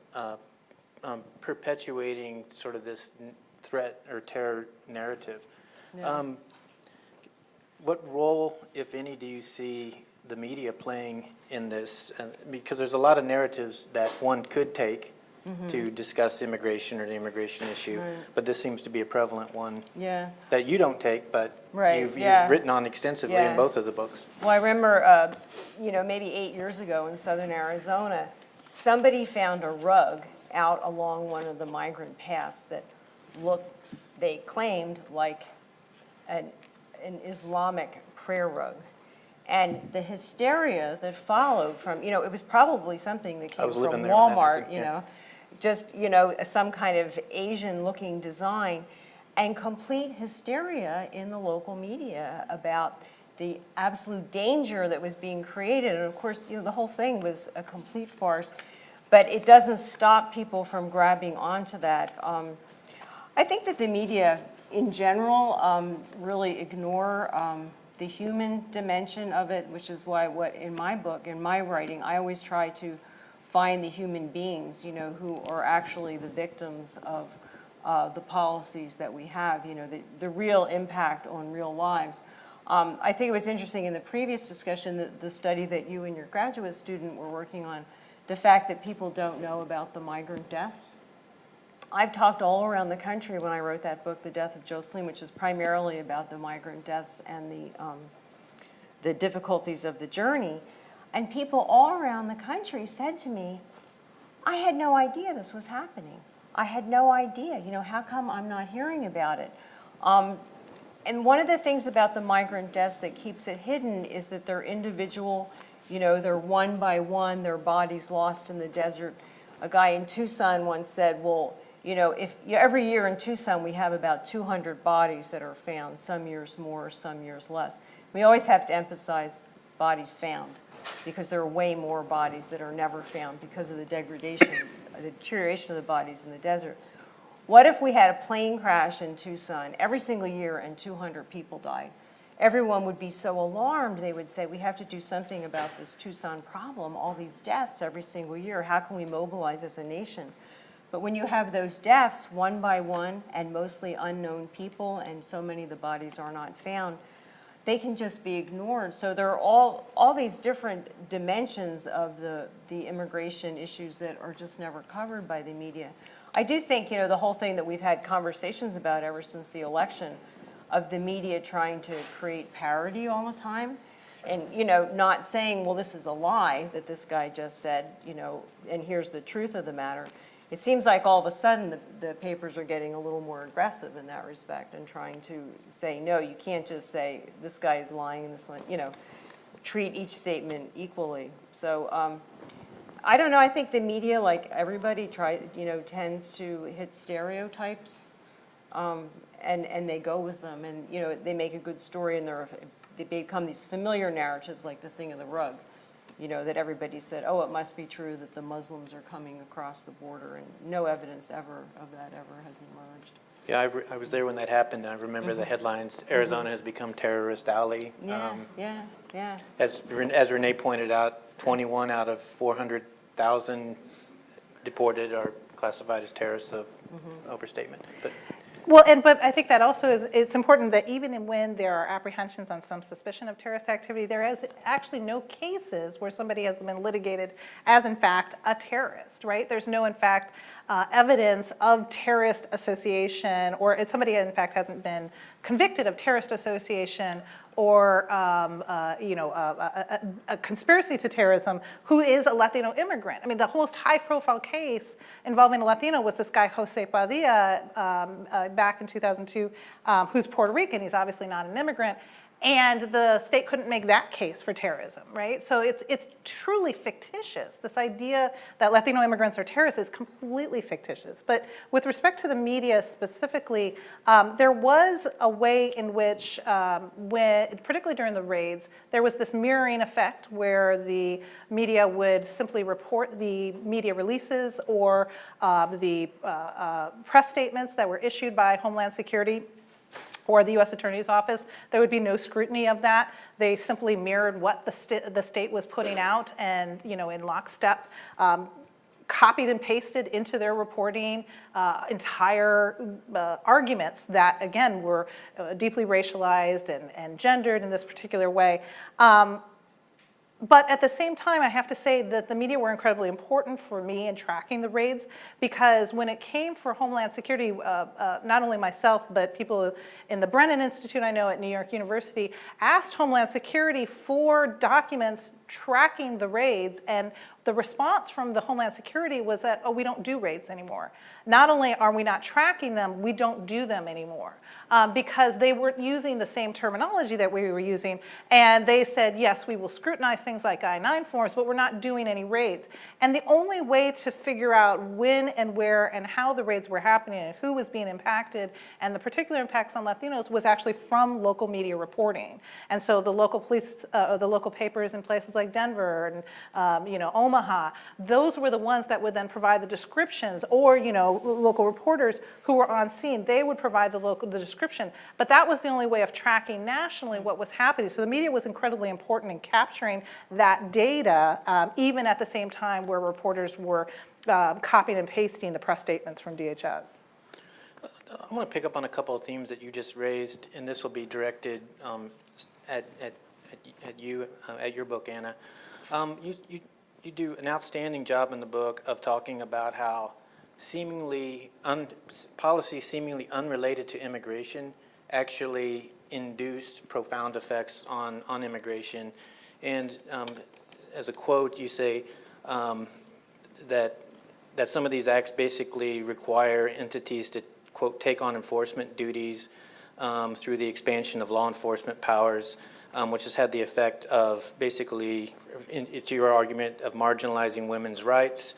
perpetuating sort of this threat or terror narrative. Yeah. What role, if any, do you see the media playing in this? Because there's a lot of narratives that one could take to discuss immigration or the immigration issue, Right. but this seems to be a prevalent one Yeah. that you don't take, but Right, you've yeah. written on extensively Yeah. in both of the books. Well, I remember, maybe 8 years ago in southern Arizona, somebody found a rug out along one of the migrant paths that looked, they claimed, like an Islamic prayer rug. And the hysteria that followed from, it was probably something that came was from living there when that Walmart, happened, yeah. just, some kind of Asian-looking design, and complete hysteria in the local media about the absolute danger that was being created. And of course, the whole thing was a complete farce, but it doesn't stop people from grabbing onto that. I think that the media, in general, really ignore the human dimension of it, which is why in my book, in my writing, I always try to find the human beings, who are actually the victims of the policies that we have, the real impact on real lives. I think it was interesting in the previous discussion, the study that you and your graduate student were working on, the fact that people don't know about the migrant deaths. I've talked all around the country when I wrote that book, The Death of Jocelyn, which is primarily about the migrant deaths and the difficulties of the journey. And people all around the country said to me, I had no idea this was happening. I had no idea, how come I'm not hearing about it? And one of the things about the migrant deaths that keeps it hidden is that they're individual, they're one by one, their bodies lost in the desert. A guy in Tucson once said, well, every year in Tucson we have about 200 bodies that are found, some years more, some years less. We always have to emphasize bodies found, because there are way more bodies that are never found because of the degradation, the deterioration of the bodies in the desert. What if we had a plane crash in Tucson every single year and 200 people died? Everyone would be so alarmed, they would say, we have to do something about this Tucson problem, all these deaths every single year. How can we mobilize as a nation? But when you have those deaths one by one and mostly unknown people, and so many of the bodies are not found, they can just be ignored. So there are all these different dimensions of the immigration issues that are just never covered by the media. I do think, the whole thing that we've had conversations about ever since the election, of the media trying to create parody all the time, and, not saying, well, this is a lie that this guy just said, and here's the truth of the matter. It seems like all of a sudden the papers are getting a little more aggressive in that respect and trying to say, no, you can't just say this guy is lying, this one, treat each statement equally. So I don't know, I think the media, like everybody, tends to hit stereotypes, and they go with them, and they make a good story, and they become these familiar narratives, like the thing of the rug. That everybody said, oh, it must be true that the Muslims are coming across the border, and no evidence of that ever has emerged. Yeah, I was there when that happened, and I remember the headlines, Arizona has become terrorist alley. Yeah. As Renee pointed out, 21 out of 400,000 deported are classified as terrorists, so overstatement. But I think that also it's important that even when there are apprehensions on some suspicion of terrorist activity, there is actually no cases where somebody has been litigated as, in fact, a terrorist, right? There's no, in fact, evidence of terrorist association, or if somebody, in fact, hasn't been convicted of terrorist association or a conspiracy to terrorism, who is a Latino immigrant. I mean, the most high-profile case involving a Latino was this guy, Jose Padilla, back in 2002, who's Puerto Rican. He's obviously not an immigrant. And the state couldn't make that case for terrorism, right? So it's truly fictitious. This idea that Latino immigrants are terrorists is completely fictitious. But with respect to the media specifically, there was a way in which, particularly during the raids, there was this mirroring effect where the media would simply report the media releases or the press statements that were issued by Homeland Security. or the U.S. Attorney's Office, there would be no scrutiny of that. They simply mirrored what the state was putting out, and in lockstep, copied and pasted into their reporting entire arguments that, again, were deeply racialized and gendered in this particular way. But at the same time, I have to say that the media were incredibly important for me in tracking the raids, because when it came for Homeland Security, not only myself, but people in the Brennan Institute, I know at New York University, asked Homeland Security for documents tracking the raids, and the response from the Homeland Security was that, oh, we don't do raids anymore. Not only are we not tracking them, we don't do them anymore. Because they weren't using the same terminology that we were using, and they said, yes, we will scrutinize things like I-9 forms, but we're not doing any raids. And the only way to figure out when and where and how the raids were happening and who was being impacted, and the particular impacts on Latinos, was actually from local media reporting. And so the local police, the local papers in places like Denver and Omaha, those were the ones that would then provide the descriptions, or local reporters who were on scene, they would provide the description. But that was the only way of tracking nationally what was happening. So the media was incredibly important in capturing that data, even at the same time where reporters were copying and pasting the press statements from DHS. I want to pick up on a couple of themes that you just raised, and this will be directed at you, at your book, Anna. You do an outstanding job in the book of talking about how policies seemingly unrelated to immigration actually induce profound effects on immigration. And as a quote, you say that some of these acts basically require entities to, quote, take on enforcement duties through the expansion of law enforcement powers, which has had the effect of basically, it's your argument, of marginalizing women's rights.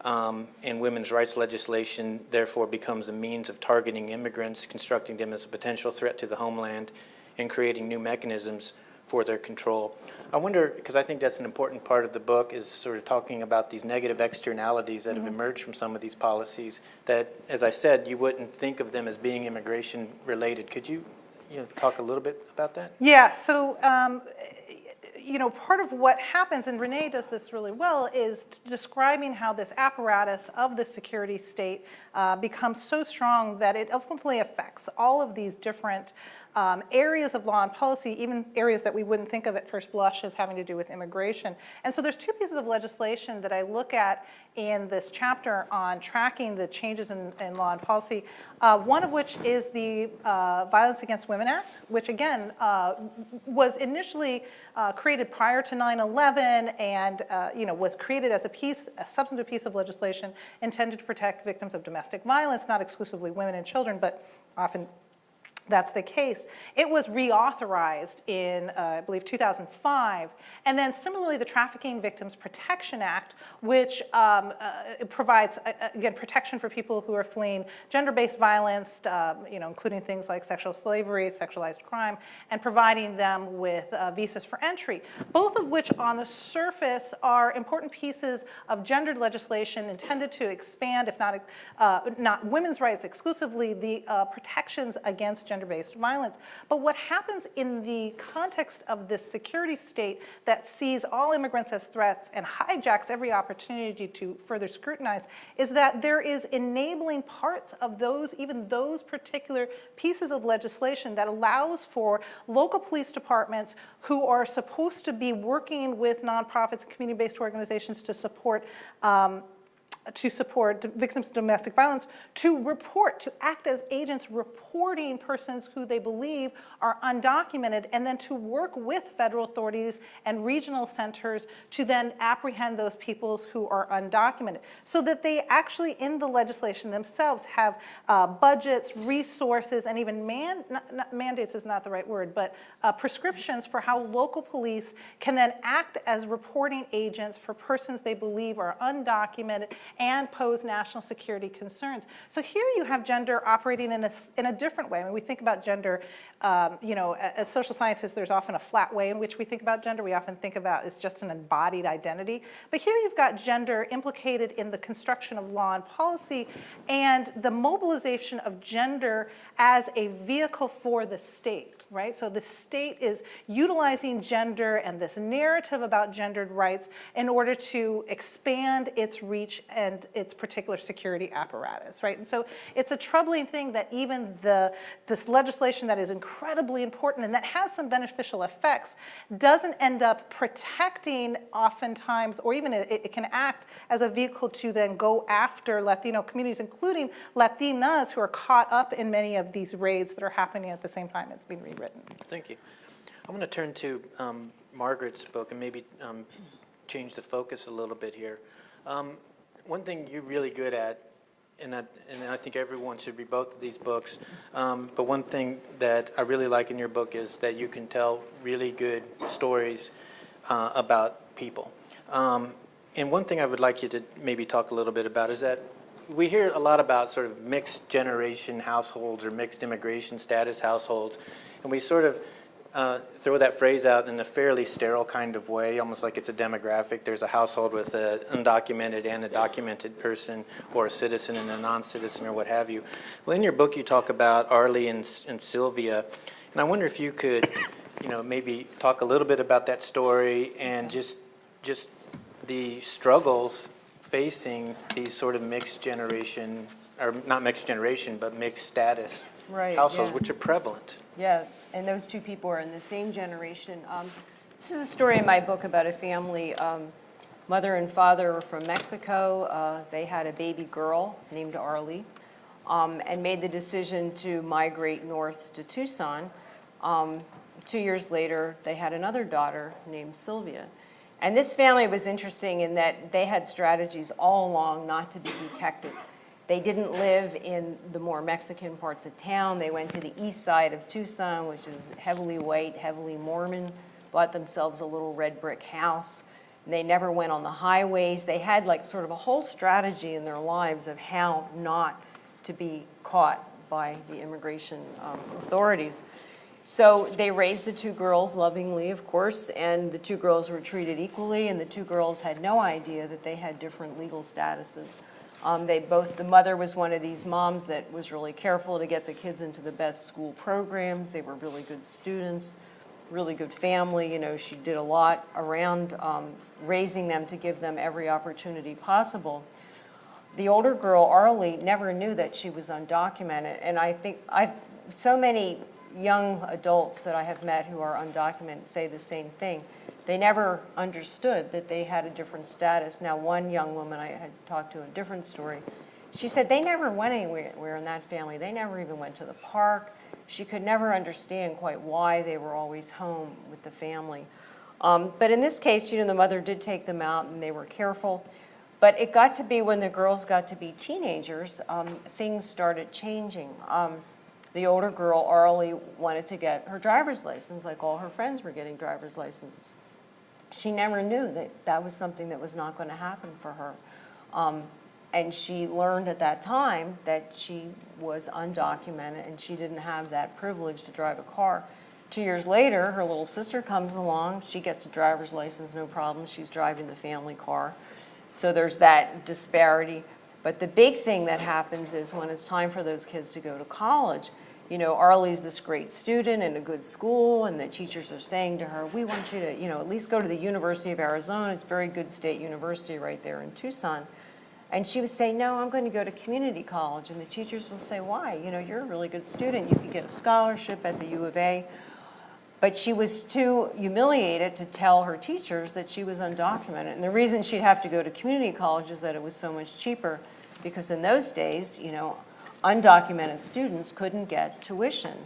And women's rights legislation therefore becomes a means of targeting immigrants, constructing them as a potential threat to the homeland, and creating new mechanisms for their control. I wonder, because I think that's an important part of the book, is sort of talking about these negative externalities that have emerged from some of these policies that, as I said, you wouldn't think of them as being immigration related. Could you talk a little bit about that? Yeah, so part of what happens, and Renee does this really well, is describing how this apparatus of the security state becomes so strong that it ultimately affects all of these different areas of law and policy, even areas that we wouldn't think of at first blush as having to do with immigration. And so there's two pieces of legislation that I look at in this chapter on tracking the changes in law and policy, one of which is the Violence Against Women Act, which again was initially created prior to 9/11 and was created as a substantive piece of legislation intended to protect victims of domestic violence, not exclusively women and children, but often that's the case. It was reauthorized in, I believe, 2005. And then similarly, the Trafficking Victims Protection Act, which provides, again, protection for people who are fleeing gender-based violence, including things like sexual slavery, sexualized crime, and providing them with visas for entry, both of which on the surface are important pieces of gendered legislation intended to expand, if not women's rights exclusively, the protections against gender-based violence. But what happens in the context of this security state that sees all immigrants as threats and hijacks every opportunity to further scrutinize is that there is enabling parts of those, even those particular pieces of legislation that allows for local police departments who are supposed to be working with nonprofits and community-based organizations to support victims of domestic violence, to act as agents reporting persons who they believe are undocumented, and then to work with federal authorities and regional centers to then apprehend those people who are undocumented. So that they actually, in the legislation themselves, have budgets, resources, and even mandates is not the right word, but prescriptions for how local police can then act as reporting agents for persons they believe are undocumented, and pose national security concerns. So here you have gender operating in a different way. When we think about gender, as social scientists, there's often a flat way in which we think about gender. We often think about it's just an embodied identity. But here you've got gender implicated in the construction of law and policy and the mobilization of gender as a vehicle for the state. Right? So the state is utilizing gender and this narrative about gendered rights in order to expand its reach and its particular security apparatus, right? And so it's a troubling thing that even this legislation that is incredibly important and that has some beneficial effects doesn't end up protecting oftentimes, or even it can act as a vehicle to then go after Latino communities, including Latinas who are caught up in many of these raids that are happening at the same time it's being rewritten. Thank you. I'm going to turn to Margaret's book and maybe change the focus a little bit here. One thing you're really good at, and I think everyone should read both of these books, but one thing that I really like in your book is that you can tell really good stories about people. And one thing I would like you to maybe talk a little bit about is that we hear a lot about sort of mixed generation households or mixed immigration status households, and we sort of throw that phrase out in a fairly sterile kind of way, almost like it's a demographic. There's a household with an undocumented and a documented person, or a citizen and a non-citizen, or what have you. Well, in your book you talk about Arlie and Sylvia, and I wonder if you could, maybe talk a little bit about that story and just the struggles facing these sort of mixed generation, or not mixed generation, but mixed status households, which are prevalent. Yeah, and those two people are in the same generation. This is a story in my book about a family. Mother and father were from Mexico. They had a baby girl named Arlie, and made the decision to migrate north to Tucson. 2 years later, they had another daughter named Sylvia. And this family was interesting in that they had strategies all along not to be detected. They didn't live in the more Mexican parts of town. They went to the east side of Tucson, which is heavily white, heavily Mormon, bought themselves a little red brick house. And they never went on the highways. They had like sort of a whole strategy in their lives of how not to be caught by the immigration authorities. So they raised the two girls lovingly, of course, and the two girls were treated equally, and the two girls had no idea that they had different legal statuses. The mother was one of these moms that was really careful to get the kids into the best school programs. They were really good students, really good family. She did a lot around raising them to give them every opportunity possible. The older girl, Arlie, never knew that she was undocumented, and I think so many young adults that I have met who are undocumented say the same thing. They never understood that they had a different status. Now, one young woman I had talked to, a different story, she said they never went anywhere in that family. They never even went to the park. She could never understand quite why they were always home with the family. But in this case, the mother did take them out and they were careful. But it got to be when the girls got to be teenagers, things started changing. The older girl, Arlie, wanted to get her driver's license, like all her friends were getting driver's licenses. She never knew that that was something that was not going to happen for her. And she learned at that time that she was undocumented and she didn't have that privilege to drive a car. 2 years later, her little sister comes along. She gets a driver's license, no problem. She's driving the family car. So there's that disparity. But the big thing that happens is when it's time for those kids to go to college, Arlie's this great student in a good school, and the teachers are saying to her, we want you to, at least go to the University of Arizona. It's a very good state university right there in Tucson. And she would say, no, I'm going to go to community college. And the teachers will say, why? You're a really good student. You could get a scholarship at the U of A. But she was too humiliated to tell her teachers that she was undocumented. And the reason she'd have to go to community college is that it was so much cheaper, because in those days, undocumented students couldn't get tuition,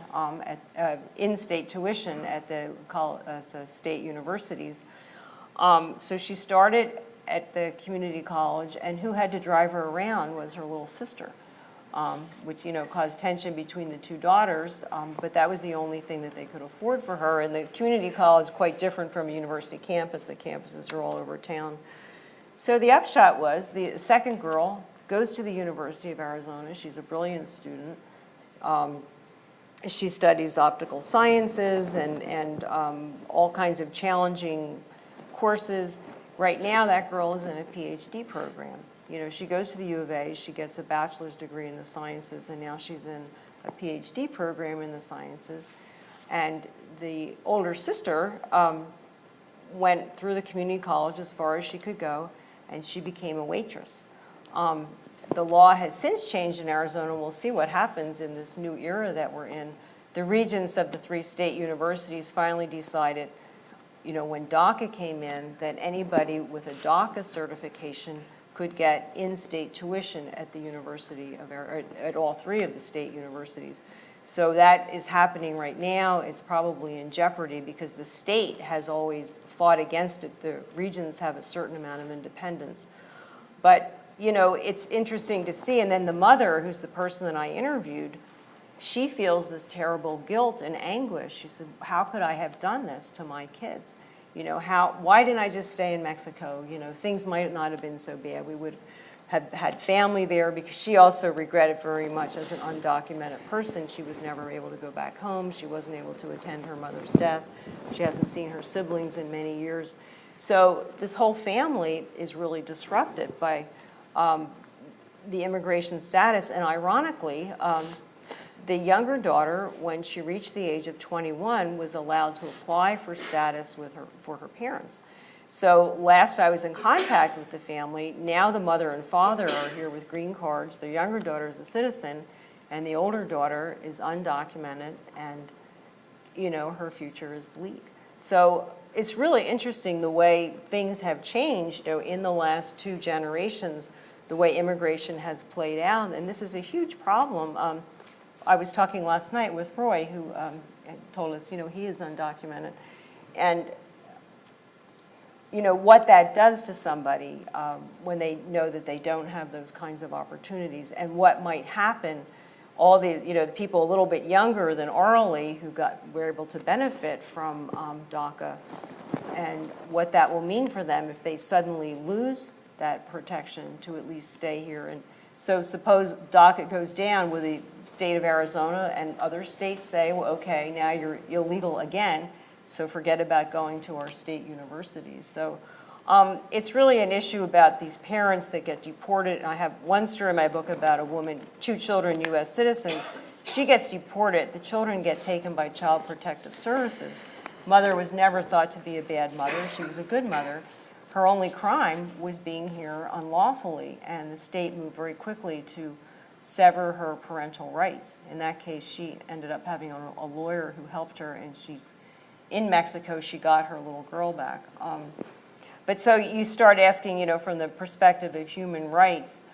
in-state tuition at the state universities. So she started at the community college, and who had to drive her around was her little sister, which caused tension between the two daughters, but that was the only thing that they could afford for her. And the community college is quite different from a university campus. The campuses are all over town. So the upshot was the second girl goes to the University of Arizona. She's a brilliant student. She studies optical sciences and all kinds of challenging courses. Right now, that girl is in a PhD program. You know, she goes to the U of A, she gets a bachelor's degree in the sciences, and now she's in a PhD program in the sciences. And the older sister went through the community college as far as she could go, and she became a waitress. The law has since changed in Arizona. We'll see what happens in this new era that we're in. The regents of the 3 state universities finally decided, you know, when DACA came in, that anybody with a DACA certification could get in-state tuition at the University of at all 3 of the state universities. So that is happening right now. It's probably in jeopardy because the state has always fought against it. The regions have a certain amount of independence. But, you know, it's interesting to see. And then the mother, who's the person that I interviewed, she feels this terrible guilt and anguish. She said, how could I have done this to my kids? You know, why didn't I just stay in Mexico? You know, things might not have been so bad. We would have had family there, because she also regretted very much as an undocumented person. She was never able to go back home. She wasn't able to attend her mother's death. She hasn't seen her siblings in many years. So this whole family is really disrupted by the immigration status. And ironically, the younger daughter, when she reached the age of 21, was allowed to apply for status for her parents. So last I was in contact with the family, now the mother and father are here with green cards. The younger daughter is a citizen, and the older daughter is undocumented, and, you know, her future is bleak. So it's really interesting the way things have changed, you know, in the last 2 generations, the way immigration has played out, and this is a huge problem. I was talking last night with Roy, who told us, you know, he is undocumented. And, you know, what that does to somebody when they know that they don't have those kinds of opportunities, and what might happen, all the, you know, the people a little bit younger than Orally who were able to benefit from DACA, and what that will mean for them if they suddenly lose that protection to at least stay here. And so suppose DACA goes down with the state of Arizona, and other states say, well, okay, now you're illegal again, so forget about going to our state universities. So it's really an issue about these parents that get deported. And I have one story in my book about a woman, 2 children, U.S. citizens. She gets deported. The children get taken by Child Protective Services. Mother was never thought to be a bad mother. She was a good mother. Her only crime was being here unlawfully, and the state moved very quickly to sever her parental rights. In that case, she ended up having a lawyer who helped her, and she's in Mexico. She got her little girl back. But so you start asking, you know, from the perspective of human rights,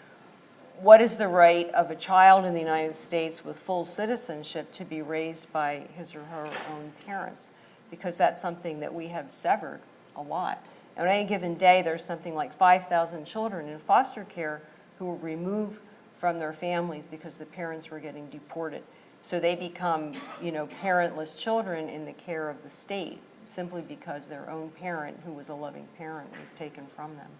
what is the right of a child in the United States with full citizenship to be raised by his or her own parents? Because that's something that we have severed a lot. And on any given day, there's something like 5,000 children in foster care who were removed from their families because the parents were getting deported. So they become, you know, parentless children in the care of the state, simply because their own parent, who was a loving parent, was taken from them.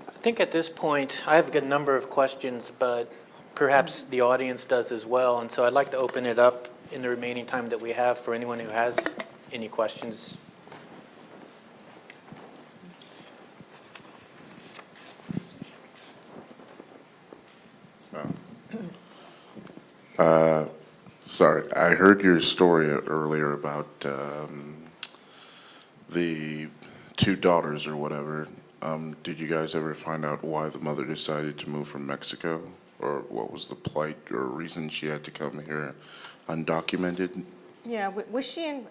I think at this point, I have a number of questions, but perhaps the audience does as well. And so I'd like to open it up in the remaining time that we have for anyone who has any questions. Sorry, I heard your story earlier about the 2 daughters or whatever. Did you guys ever find out why the mother decided to move from Mexico? Or what was the plight or reason she had to come here undocumented? Yeah, was she and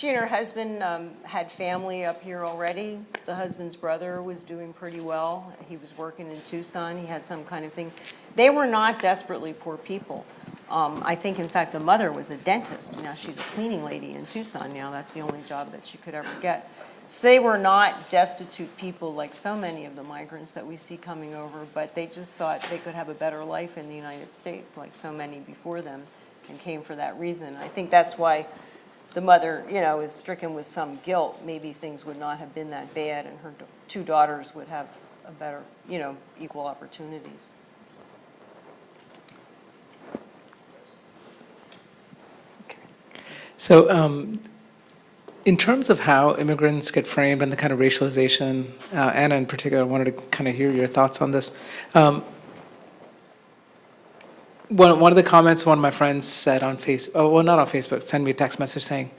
her husband had family up here already. The husband's brother was doing pretty well. He was working in Tucson. He had some kind of thing. They were not desperately poor people. I think, in fact, the mother was a dentist. Now she's a cleaning lady in Tucson now. That's the only job that she could ever get. So they were not destitute people like so many of the migrants that we see coming over, but they just thought they could have a better life in the United States like so many before them, and came for that reason. I think that's why the mother, is stricken with some guilt, maybe things would not have been that bad, and her two daughters would have a better, equal opportunities. So in terms of how immigrants get framed and the kind of racialization, Anna in particular, I wanted to kind of hear your thoughts on this. One of the comments one of my friends said on not on Facebook, sent me a text message saying,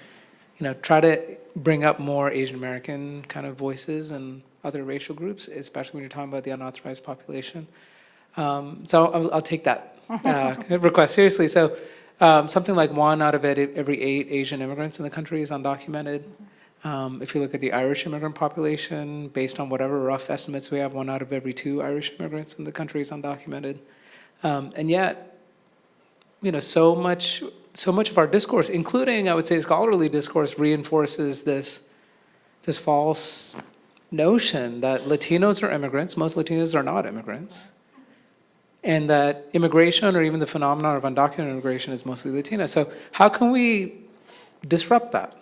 try to bring up more Asian American kind of voices and other racial groups, especially when you're talking about the unauthorized population. So I'll take that request seriously. So something like 1 out of every 8 Asian immigrants in the country is undocumented. If you look at the Irish immigrant population, based on whatever rough estimates we have, 1 out of every 2 Irish immigrants in the country is undocumented. And yet, so much of our discourse, including, I would say, scholarly discourse, reinforces this false notion that Latinos are immigrants. Most Latinos are not immigrants. And that immigration, or even the phenomenon of undocumented immigration, is mostly Latino. So how can we disrupt that?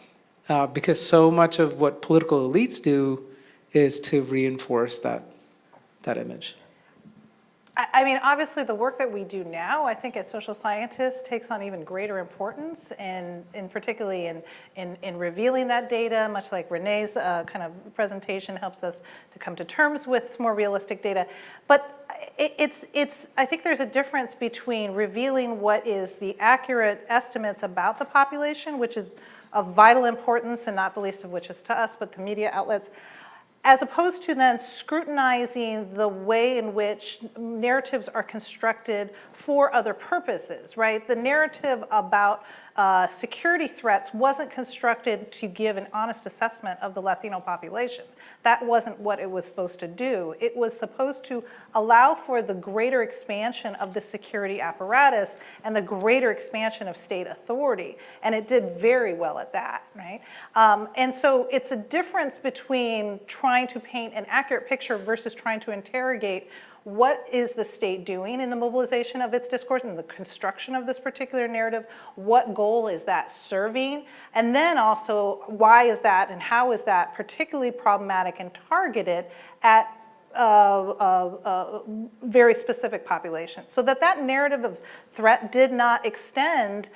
Because so much of what political elites do is to reinforce that image. I mean, obviously, the work that we do now, I think as social scientists, takes on even greater importance, and particularly in revealing that data, much like Renee's kind of presentation helps us to come to terms with more realistic data. But I think there's a difference between revealing what is the accurate estimates about the population, which is of vital importance, and not the least of which is to us, but the media outlets, as opposed to then scrutinizing the way in which narratives are constructed for other purposes, right? The narrative about security threats wasn't constructed to give an honest assessment of the Latino population. That wasn't what it was supposed to do. It was supposed to allow for the greater expansion of the security apparatus and the greater expansion of state authority. And it did very well at that, right? And so it's a difference between trying to paint an accurate picture versus trying to interrogate what is the state doing in the mobilization of its discourse and the construction of this particular narrative? What goal is that serving? And then also, why is that and how is that particularly problematic and targeted at very specific populations? So that narrative of threat did not extend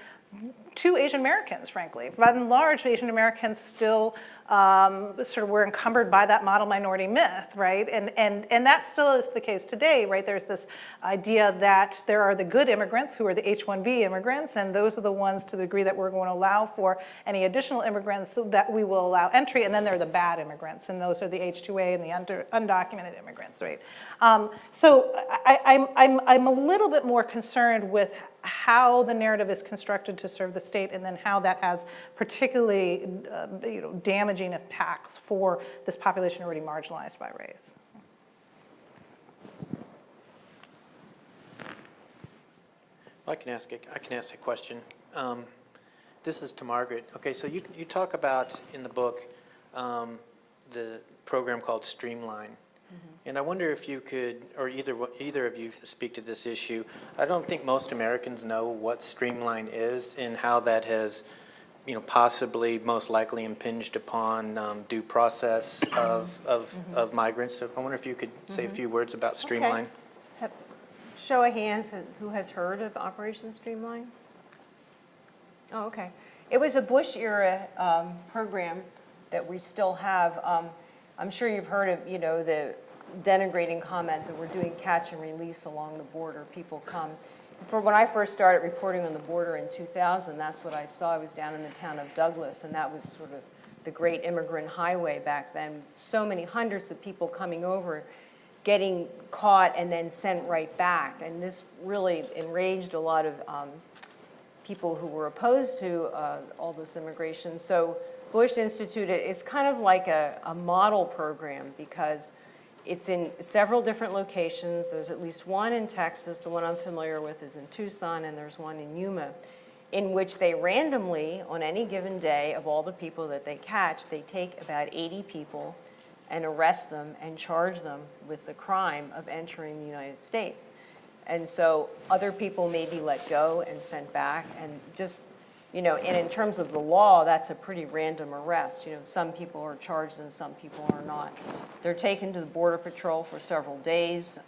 to Asian Americans, frankly. By and large, Asian Americans still sort of were encumbered by that model minority myth, right? And that still is the case today, right? There's this idea that there are the good immigrants who are the H-1B immigrants, and those are the ones to the degree that we're going to allow for any additional immigrants that we will allow entry, and then there are the bad immigrants, and those are the H-2A and the undocumented immigrants, right? So I'm a little bit more concerned with how the narrative is constructed to serve the state, and then how that has particularly damaging impacts for this population already marginalized by race. I can ask a question. This is to Margaret. Okay, so you talk about in the book the program called Streamline. And I wonder if you could, or either of you speak to this issue. I don't think most Americans know what Streamline is and how that has, possibly most likely impinged upon due process of migrants. So I wonder if you could say a few words about Streamline. Okay. Show of hands, who has heard of Operation Streamline? Oh, okay. It was a Bush-era program that we still have. I'm sure you've heard of, the denigrating comment that we're doing catch and release along the border. People come. For when I first started reporting on the border in 2000, that's what I saw. I was down in the town of Douglas, and that was sort of the great immigrant highway back then. So many hundreds of people coming over, getting caught and then sent right back. And this really enraged a lot of people who were opposed to all this immigration. So Bush instituted, it's kind of like a model program, because it's in several different locations. There's at least one in Texas. The one I'm familiar with is in Tucson, and there's one in Yuma, in which they randomly, on any given day, of all the people that they catch, they take about 80 people and arrest them and charge them with the crime of entering the United States. And so other people may be let go and sent back, and just And in terms of the law, that's a pretty random arrest. Some people are charged and some people are not. They're taken to the Border Patrol for several days,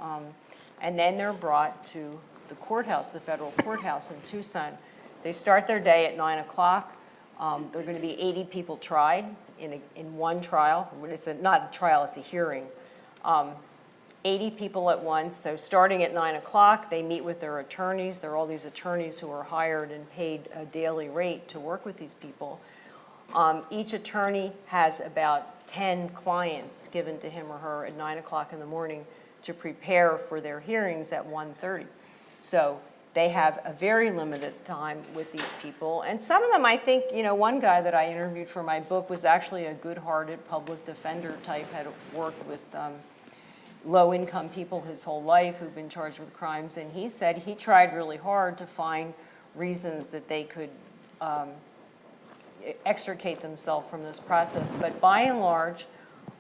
and then they're brought to the courthouse, the federal courthouse in Tucson. They start their day at 9 o'clock. There are going to be 80 people tried in one trial. It's not a trial, it's a hearing. 80 people at once. So starting at 9 o'clock, they meet with their attorneys. There are all these attorneys who are hired and paid a daily rate to work with these people. Each attorney has about 10 clients given to him or her at 9 o'clock in the morning to prepare for their hearings at 1:30. So they have a very limited time with these people. And some of them, I think, one guy that I interviewed for my book was actually a good-hearted public defender type, had worked with low-income people his whole life who've been charged with crimes, and he said he tried really hard to find reasons that they could extricate themselves from this process. But by and large,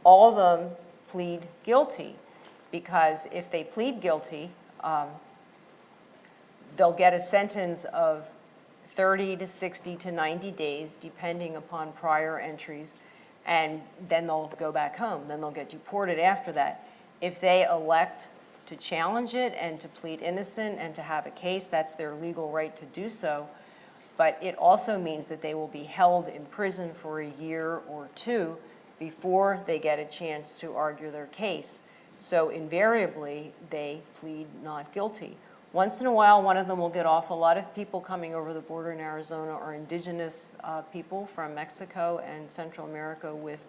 all of them plead guilty, because if they plead guilty, they'll get a sentence of 30 to 60 to 90 days, depending upon prior entries, and then they'll go back home. Then they'll get deported after that. If they elect to challenge it and to plead innocent and to have a case, that's their legal right to do so. But it also means that they will be held in prison for a year or two before they get a chance to argue their case. So invariably, they plead not guilty. Once in a while, one of them will get off. A lot of people coming over the border in Arizona are indigenous people from Mexico and Central America with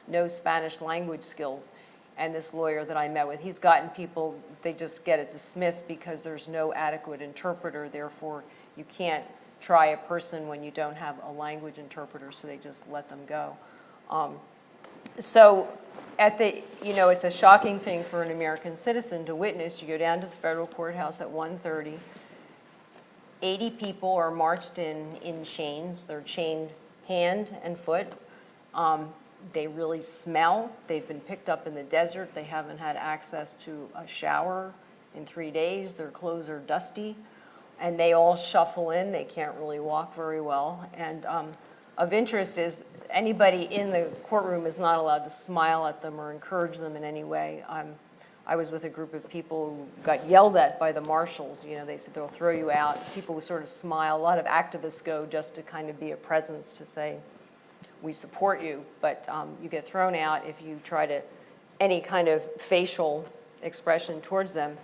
no Spanish language skills. And this lawyer that I met with, he's gotten people, they just get it dismissed because there's no adequate interpreter. Therefore, you can't try a person when you don't have a language interpreter, so they just let them go. So it's a shocking thing for an American citizen to witness. You go down to the federal courthouse at 1:30. 80 people are marched in chains. They're chained hand and foot. They really smell. They've been picked up in the desert. They haven't had access to a shower in 3 days. Their clothes are dusty. And they all shuffle in. They can't really walk very well. And of interest is anybody in the courtroom is not allowed to smile at them or encourage them in any way. I was with a group of people who got yelled at by the marshals. They said they'll throw you out. People would sort of smile. A lot of activists go just to kind of be a presence to say, we support you, but you get thrown out if you try to any kind of facial expression towards them.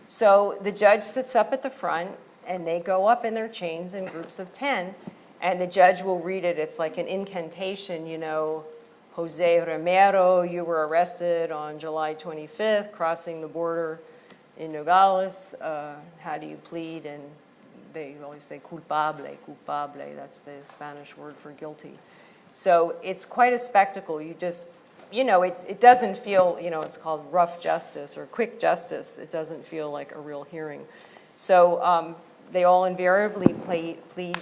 So the judge sits up at the front, and they go up in their chains in groups of 10, and the judge will read it. It's like an incantation, Jose Romero, you were arrested on July 25th, crossing the border in Nogales. How do you plead? And they always say culpable, culpable. That's the Spanish word for guilty. So it's quite a spectacle. You just, it doesn't feel, it's called rough justice or quick justice. It doesn't feel like a real hearing. So they all invariably plead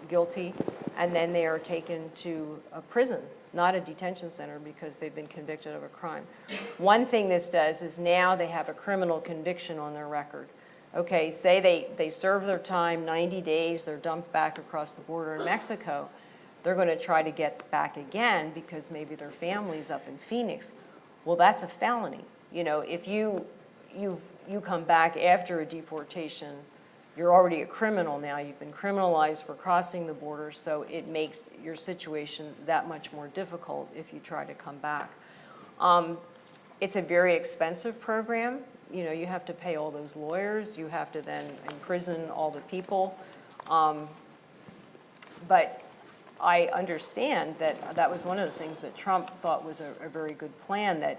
guilty, and then they are taken to a prison, not a detention center, because they've been convicted of a crime. One thing this does is now they have a criminal conviction on their record. Okay, say they serve their time, 90 days, they're dumped back across the border in Mexico. They're going to try to get back again because maybe their family's up in Phoenix. Well, that's a felony. If you come back after a deportation, you're already a criminal now. You've been criminalized for crossing the border, so it makes your situation that much more difficult if you try to come back. It's a very expensive program. You have to pay all those lawyers. You have to then imprison all the people. But I understand that was one of the things that Trump thought was a very good plan, that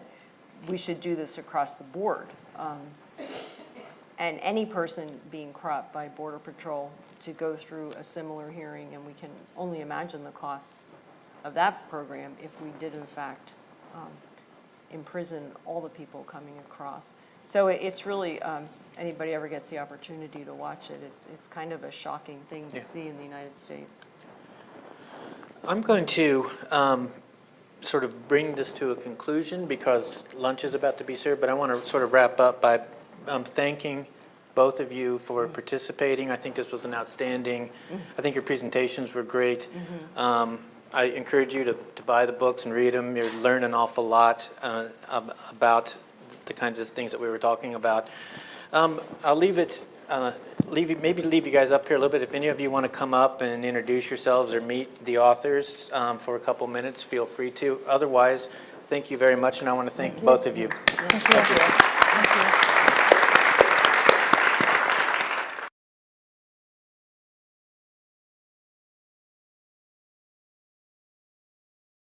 we should do this across the board. And any person being cropped by Border Patrol to go through a similar hearing, and we can only imagine the costs of that program if we did in fact imprison all the people coming across. So it's really, anybody ever gets the opportunity to watch it, it's kind of a shocking thing to see in the United States. I'm going to sort of bring this to a conclusion because lunch is about to be served, but I want to sort of wrap up by thanking both of you for participating. I think this was an outstanding, I think your presentations were great. I encourage you to buy the books and read them. You'll learn an awful lot about the kinds of things that we were talking about. I'll leave you guys up here a little bit. If any of you want to come up and introduce yourselves or meet the authors for a couple minutes, feel free to. Otherwise, thank you very much, and I want to thank both of you. Thank you.